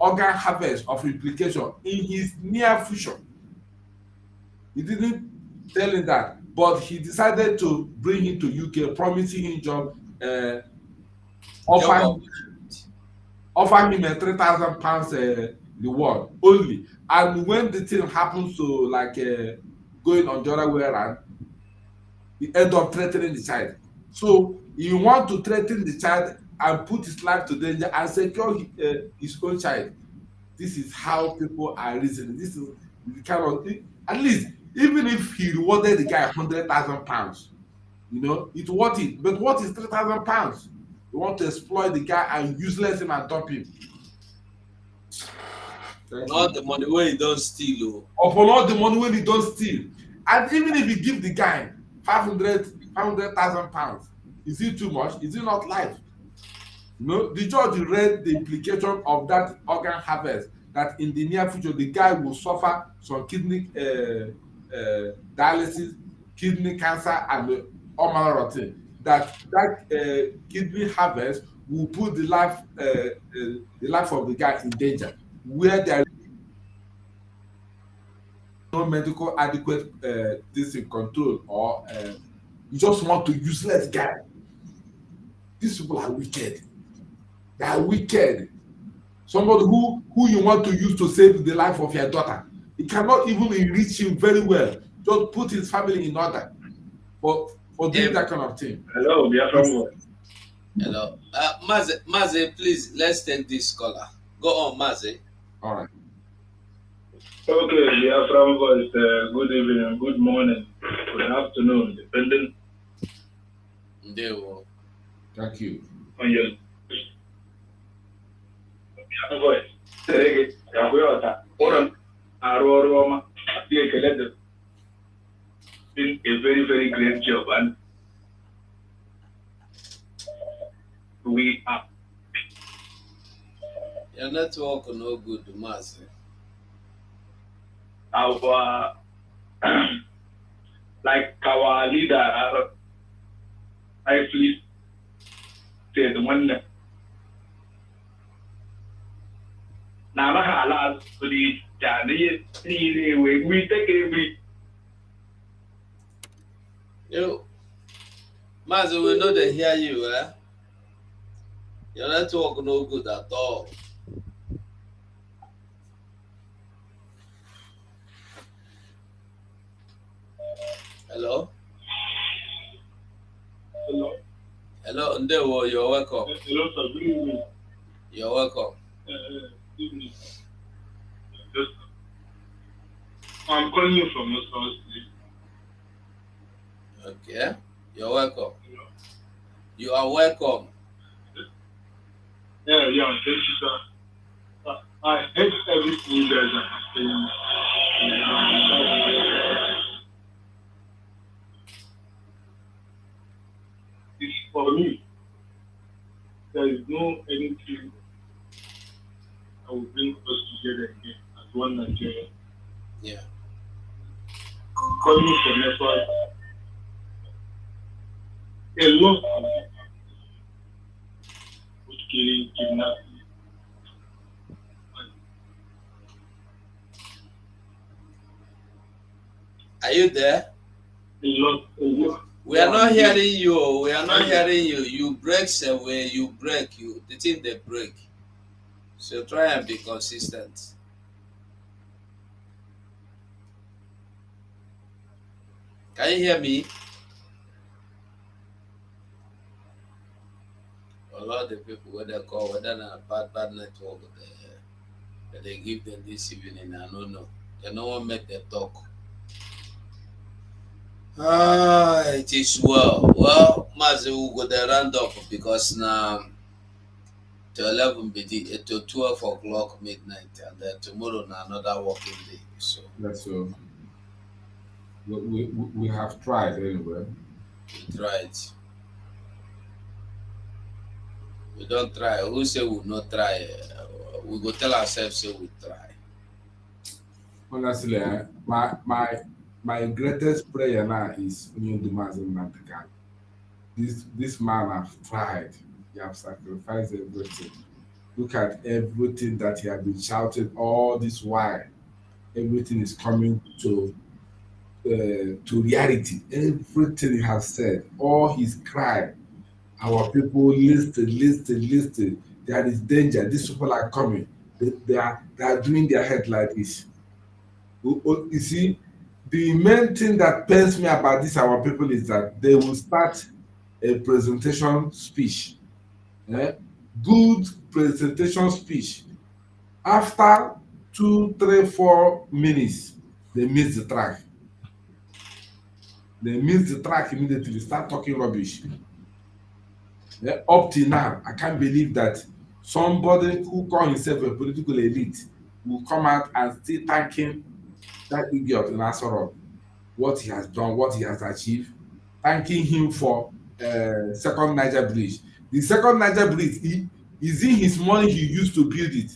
organ harvest of implication in his near future. He didn't tell him that, but he decided to bring him to UK, promising him job, offer him a £3,000 reward only. And when the thing happens to going on the other way around, he end up threatening the child. So he want to threaten the child and put his life to danger and secure his own child. This is how people are reasoning. This is the kind of, at least even if he rewarded the guy £100,000, it's worth it. But what is £3,000? You want to exploit the guy and useless him and dump him. All the money when he don't steal. Upon all the money when he don't steal. And even if you give the guy £500,000, is it too much? Is it not life? The judge read the implication of that organ harvest, that in the near future the guy will suffer some kidney dialysis, kidney cancer, and all manner of things. That kidney harvest will put the life of the guy in danger, where there is no medical adequate control, or you just want to useless guy. These people are wicked. They are wicked. Somebody who you want to use to save the life of your daughter, he cannot even enrich him very well. Just put his family in order for doing that kind of thing. Hello, Biafra. Hello. Maze, please, let's take this caller. Go on, Maze. All right. Okay, Biafra voice. Good evening, good morning, good afternoon, depending. Thank you. On your Biafra voice. Been a very, very great job, and we are. Your network no good, Maze. Our our leader, I please said one. Now, allows for the Chinese we take every. Yo, Maze, we know they hear you, eh? Your network no good at all. Hello? Hello. Hello, Ndewo, you're welcome. Hello, sir. Good evening. You're welcome. Good evening. Yes, I'm calling you from your house. Okay. You're welcome. You are welcome. Yeah, thank you, sir. I hate everything you guys are saying. It's for me. There is no anything that will bring us together again as one Nigeria. Yeah. Calling for network. A lot of people killing, kidnapping. Are you there? A lot. We are not hearing you. We are not hearing you. You break away. You break. You the thing they break. So try and be consistent. Can you hear me? A lot of the people when they call whether not bad network they give them this evening. I don't know. They no one make them talk. It is well. Well, Mazi will go there round up because now to 11 BD to 12 o'clock midnight, and then tomorrow na another working day. So That's so. We have tried anyway. we tried. We don't try. Who say we not try? We go tell ourselves say we try. Honestly, my greatest prayer now is Dumazo Nantakan. This man have tried. He have sacrificed everything. Look at everything that he has been shouting all this while. Everything is coming to reality. Everything he has said, all his cry. Our people listen. There is danger. These people are coming. They are doing their head like this. You see, the main thing that pains me about this our people is that they will start a presentation speech, good presentation speech. After 2, 3, 4 minutes, they miss the track. They miss the track immediately, start talking rubbish. Up till now, I can't believe that somebody who call himself a political elite will come out and still thanking that idiot in Asoro, what he has done, what he has achieved, thanking him for second Niger bridge. The second Niger bridge, is it his money he used to build it?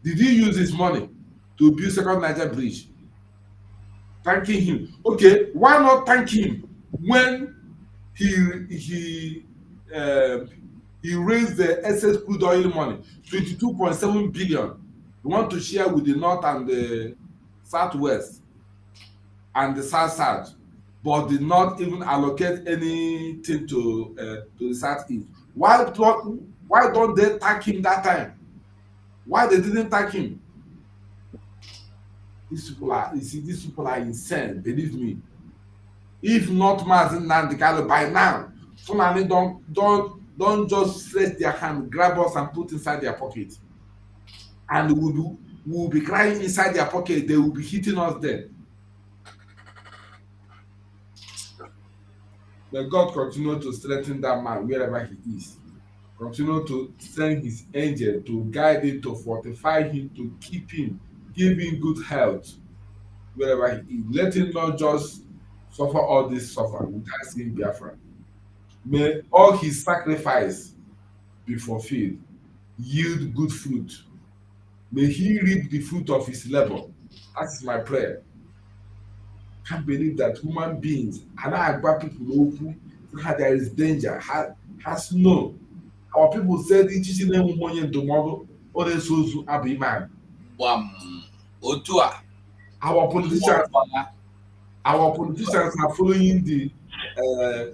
Did he use his money to build second Niger bridge? Thanking him. Okay, why not thank him when he raised the excess crude oil money, 22.7 billion. He want to share with the north and the southwest and the south, but did not even allocate anything to the southeast. Why don't they thank him that time? Why they didn't thank him? These people are insane, believe me. If not Mazi Nnamdi Kanu by now, Fulani don't just stretch their hand, grab us and put inside their pocket. And we'll be crying inside their pocket, they will be hitting us there. May God continue to strengthen that man wherever he is. Continue to send his angel to guide him, to fortify him, to keep him, give him good health wherever he is. Let him not just suffer all this suffer without seeing Biafra. May all his sacrifice be fulfilled, yield good fruit. May he reap the fruit of his labor. That is my prayer. Can't believe that human beings and Agba people who there is danger has known. Our people said tomorrow man. Otua. Our politicians are following the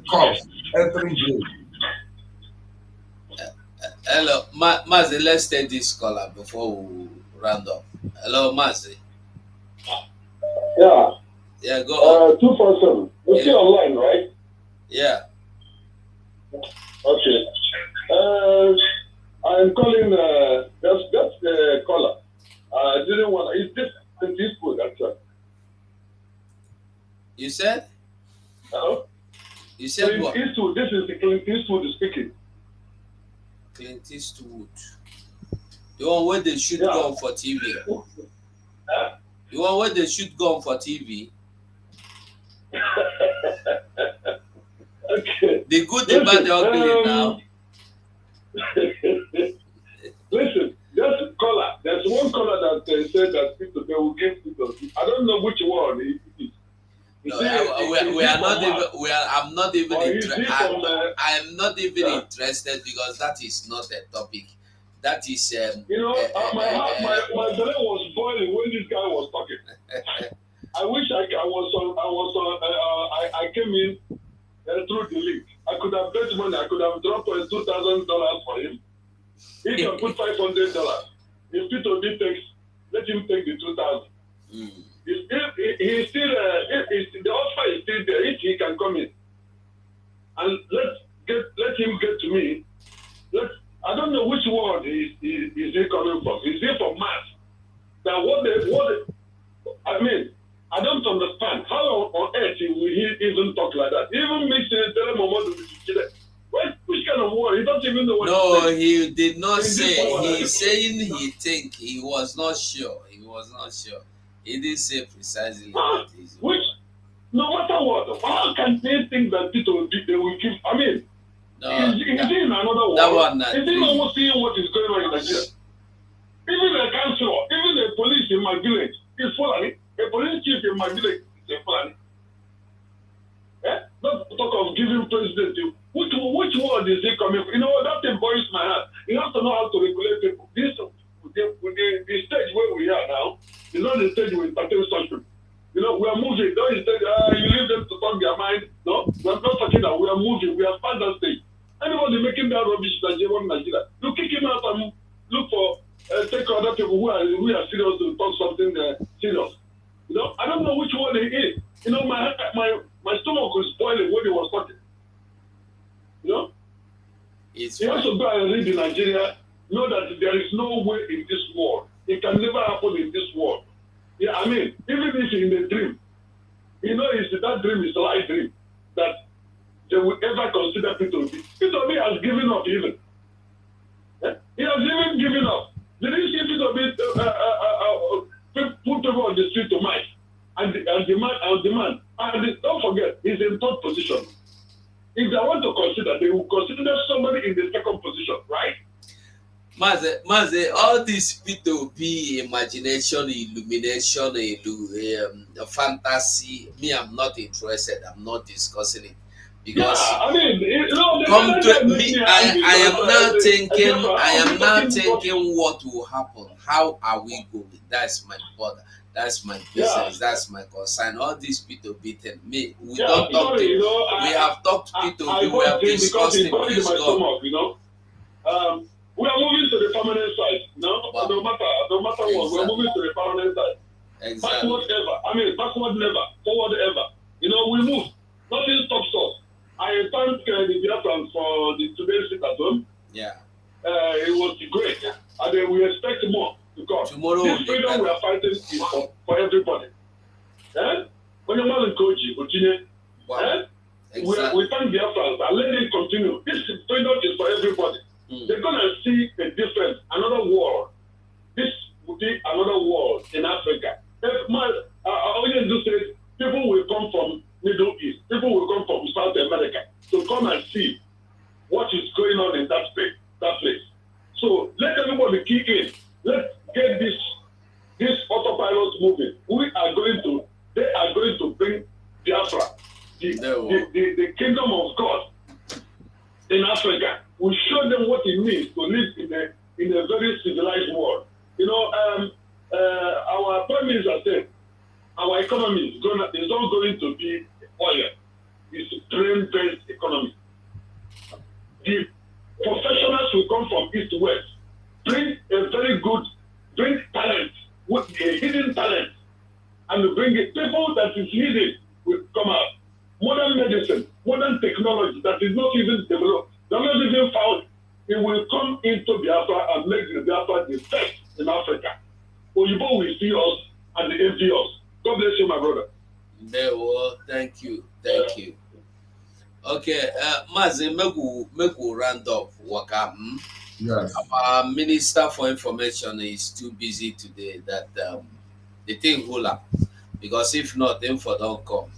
cops entering grave. Hello, Mazi, let's take this caller before we round up. Hello, Mazi. Yeah. Yeah, go on. 247. You're still online, right? Yeah. Okay. I'm calling that's the caller. I didn't want to. It's just this food, actually. You said? Hello? You said what? Eastwood, this is the Clint Eastwood speaking. Clint Eastwood. The one where they shoot gun for TV. The one where they shoot gun for TV. Okay. The good, the bad, the ugly now. Listen, there's one caller that said that people they will give people. I don't know which one it is. No, we are not even. I'm not even interested. I am not even interested because that is not a topic. That is. My belly was boiling when this guy was talking. I wish I came in through the link. I could have bet money. I could have dropped $2,000 for him. He can put $500. If Peter B takes, let him take the 2,000. He's still, the offer is still there. If he can come in, and let him get to me. I don't know which word is he coming from. Is he from math? Now I mean, I don't understand how on earth will he even talk like that. Even mixing tell him which kind of word? He doesn't even know what. No, he did not say. He's saying he think. He was not sure. He was not sure. He didn't say precisely what it is. Which, no matter what, how can they think that people they will give? I mean, no, is he in another world? That one, is he not seeing what is going on in Nigeria? Even a councillor, even the police in my village is Fulani. A police chief in my village is a Fulani. Not talk of giving president. Which word is he coming from? You know, that thing boils my heart. You have to know how to regulate people. The stage where we are now is not the stage we entertain such people. You know, we are moving. Don't you say, you leave them to talk their mind. No, we are not talking that. We are moving. We are past that stage. Anybody making that rubbish that they want Nigeria, you kick him out and look for, take other people who are serious to talk something serious. You know, I don't know which one it is. You know, my stomach was boiling when he was talking. You know? You have to go and read in Nigeria, know that there is no way in this world. It can never happen in this world. Yeah, I mean, even if in a dream, you know, that dream is a lie dream, that they will ever consider Peter B. Peter B has given up even. He has even given up. Did you see Peter B put people on the street to march and demand? And don't forget, he's in third position. If they want to consider, they will consider somebody in the second position, right? Maze, all this P2P, imagination, illumination, fantasy, me, I'm not interested. I'm not discussing it. Because I mean, come to me, I am now thinking what will happen. How are we going? That's my bother. That's my business. That's my concern. All these P2P thing. Me, we don't talk to. We have talked to P2P. We have discussed it. Please go. You know, we are moving to the permanent side. No, wow. no matter what, we are moving to the permanent side. Exactly. Backward ever. I mean, backward never. Forward ever. You know, we move. Nothing stops us. I thank the Biafrans for today's sit at home. Yeah. It was great. And we expect more to come. Tomorrow this freedom we are fighting is for everybody. When you're not in Koji, wow. Exactly. We thank Biafrans and let it continue. This freedom is for everybody. They're going to see a difference, another world. This will be another world in Africa. Audience says people will come from Middle East, people will come from South America to come and see what is going on in that place. So let everybody key in. Let's get this autopilot moving. They are going to bring Biafra, the kingdom of God in Africa. We show them what it means to live in a very civilized world. You know, our prime minister said our economy is not going to be oil. It's a grain-based economy. The professionals will come from east to west, bring talent, with a hidden talent, and bring it. People that is hidden will come out. Modern medicine, modern technology that is not even developed. They're not even found. It will come into Biafra and make the Biafra the best in Africa. Oyibo will see us and envy us. God bless you, my brother. Well, thank you. Thank you. Okay, Mazi, make we round up. Waka. Yes. Our Minister for Information is too busy today that the thing hold up. Because if not, then for don't come.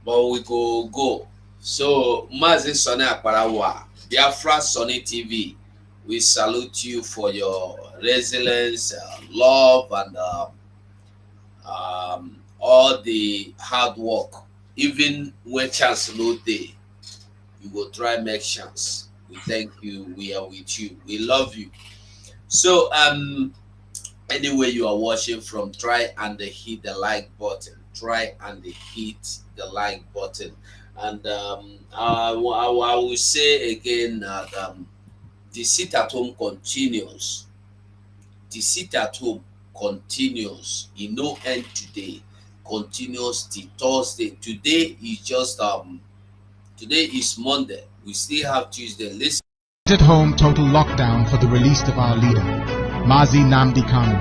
But we go. So, Mazi Sonny Akparawa, Biafra Sonny TV, we salute you for your resilience, love, and all the hard work. Even when chance no day, you go try make chance. We thank you. We are with you. We love you. So anywhere you are watching from, try and hit the like button. Try and hit the like button. And I will say again that the sit at home continues. The sit at home continues. It no end today. Continues till Thursday. Today is Monday. We still have Tuesday. Listen. At home total lockdown for the release of our leader, Mazi Namdi Kanu.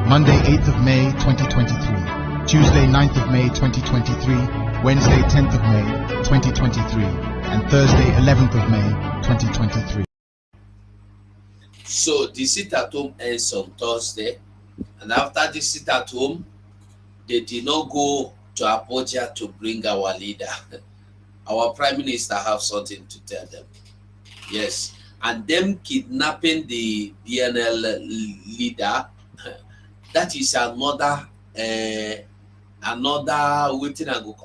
Monday 8th of May 2023, Tuesday 9th of May 2023, Wednesday 10th of May 2023, and Thursday 11th of May 2023. So the sit at home ends on Thursday, and after the sit at home, they did not go to Abuja to bring our leader. Our prime minister have something to tell them. Yes, and them kidnapping the BNL leader, that is another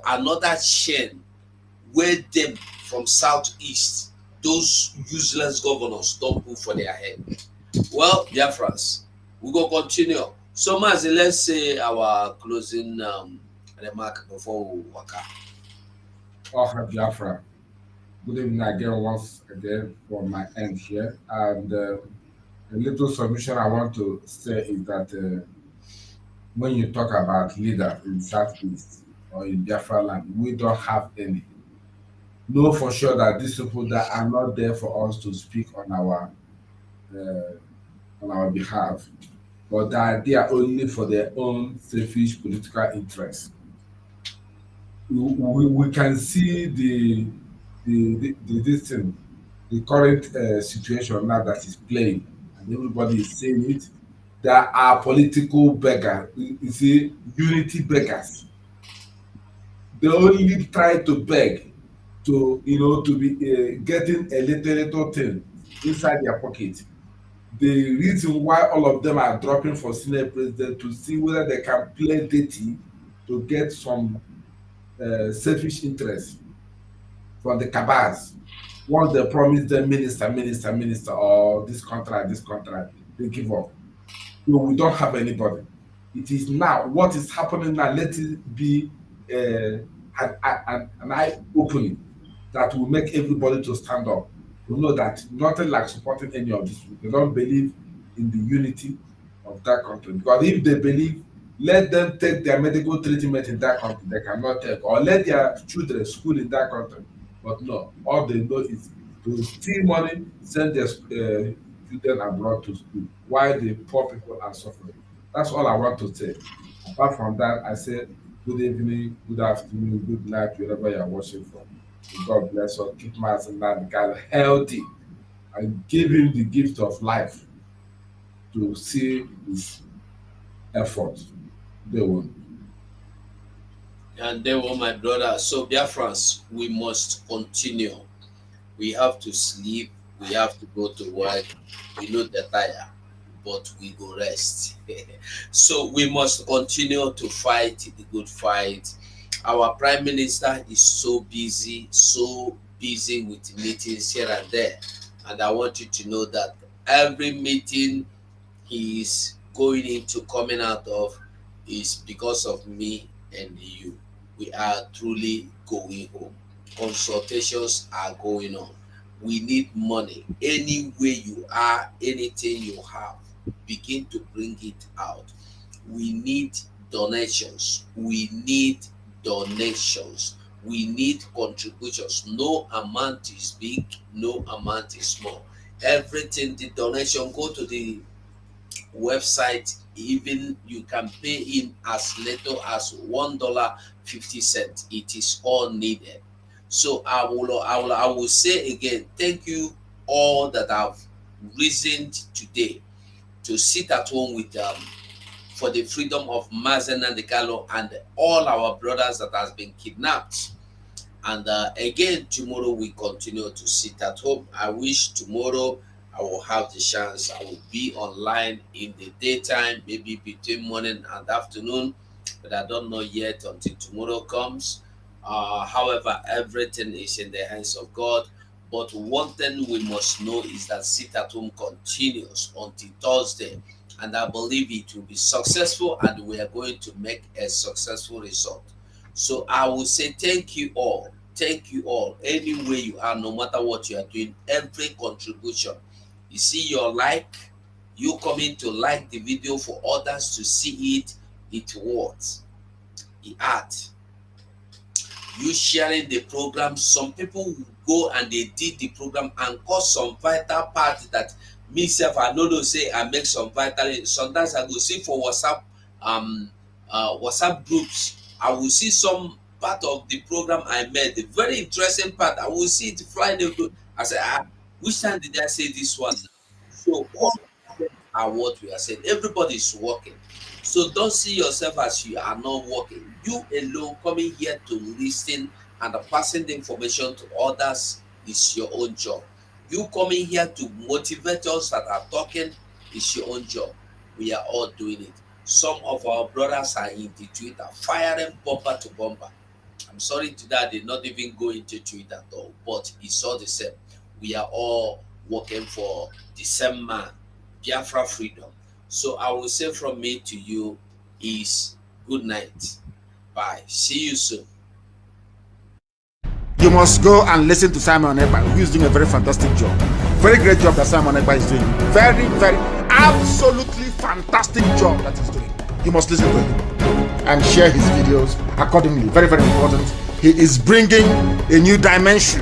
another chain where them from southeast, those useless governors don't put for their head. Well, dear friends, we go continue. So, Mazi, let's say our closing remark before we walk out. Oh, Biafra. Good evening again, once again, from my end here. And a little submission I want to say is that when you talk about leaders in Southeast or in Biafra land, we don't have any. Know for sure that these people that are not there for us to speak on our behalf, but that they are only for their own selfish political interests. We can see this thing, the current situation now that is playing, and everybody is saying it. There are political beggars, you see, unity beggars. They only try to beg to, to be getting a little thing inside their pocket. The reason why all of them are dropping for Senate president to see whether they can play dirty to get some selfish interest from the cabals. Once they promise them minister, or this contract, they give up. So we don't have anybody. It is now what is happening now. Let it be an eye opening that will make everybody to stand up. To know that nothing like supporting any of this. They don't believe in the unity of that country. Because if they believe, let them take their medical treatment in that country. They cannot take, or let their children school in that country. But no, all they know is to steal money, send their children abroad to school, while the poor people are suffering. That's all I want to say. Apart from that, I say good evening, good afternoon, good night, wherever you're watching from. God bless us, keep Master God healthy, and give him the gift of life to see his effort. They will. And then, my brother, so Biafrans, we must continue. We have to sleep, we have to go to work, we know the tire, but we go rest. So we must continue to fight the good fight. Our prime minister is so busy with meetings here and there. And I want you to know that every meeting he is going into, coming out of, is because of me and you. We are truly going home. Consultations are going on. We need money. Any way you are, anything you have, begin to bring it out. We need donations. We need donations. We need contributions. No amount is big, no amount is small. Everything, the donation, go to the website. Even you can pay in as little as $1.50. It is all needed. So I will say again, thank you all that have reasoned today to sit at home with for the freedom of Mazen and the Gallo and all our brothers that has been kidnapped. And again, tomorrow we continue to sit at home. I wish tomorrow I will have the chance. I will be online in the daytime, maybe between morning and afternoon, but I don't know yet until tomorrow comes. However, everything is in the hands of God. But one thing we must know is that sit at home continues until Thursday, and I believe it will be successful, and we are going to make a successful result. So I will say thank you all. Thank you all. Anywhere you are, no matter what you are doing, every contribution. You see your like, you coming to like the video for others to see it, it works. It adds. You sharing the program, some people go and they did the program and cause some vital part that me self I know say I make some vital. Sometimes I go see for WhatsApp WhatsApp groups, I will see some part of the program I made, the very interesting part, I will see it flying over. I say, which time did I say this one? So all are what we are saying. Everybody is working. So don't see yourself as you are not working. You alone coming here to listen and passing the information to others is your own job. You coming here to motivate us that are talking is your own job. We are all doing it. Some of our brothers are in the Twitter firing bumper to bumper. I'm sorry to that they not even go into Twitter at all, but it's all the same. We are all working for the same man, Biafra freedom. So I will say from me to you is good night. Bye. See you soon. You must go and listen to Simon Ekpa, who is doing a very fantastic job. Very great job that Simon Ekpa is doing. Very, very, absolutely fantastic job that he's doing. You must listen to him and share his videos accordingly. Very, very important. He is bringing a new dimension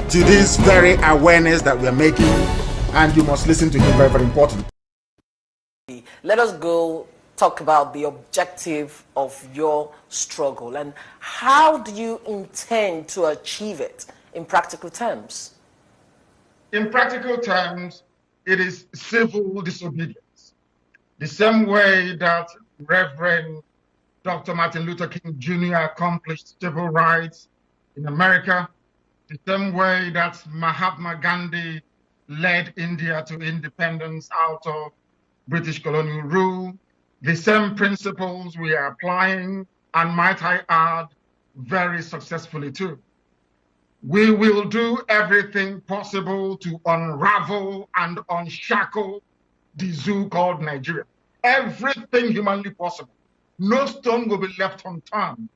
to this very awareness that we are making, and you must listen to him. Very, very important. Let us go talk about the objective of your struggle and how do you intend to achieve it in practical terms? In practical terms, it is civil disobedience. The same way that Reverend Dr. Martin Luther King Jr. accomplished civil rights in America, the same way that Mahatma Gandhi led India to independence out of British colonial rule, the same principles we are applying, and might I add, very successfully too. We will do everything possible to unravel and unshackle the zoo called Nigeria. Everything humanly possible. No stone will be left unturned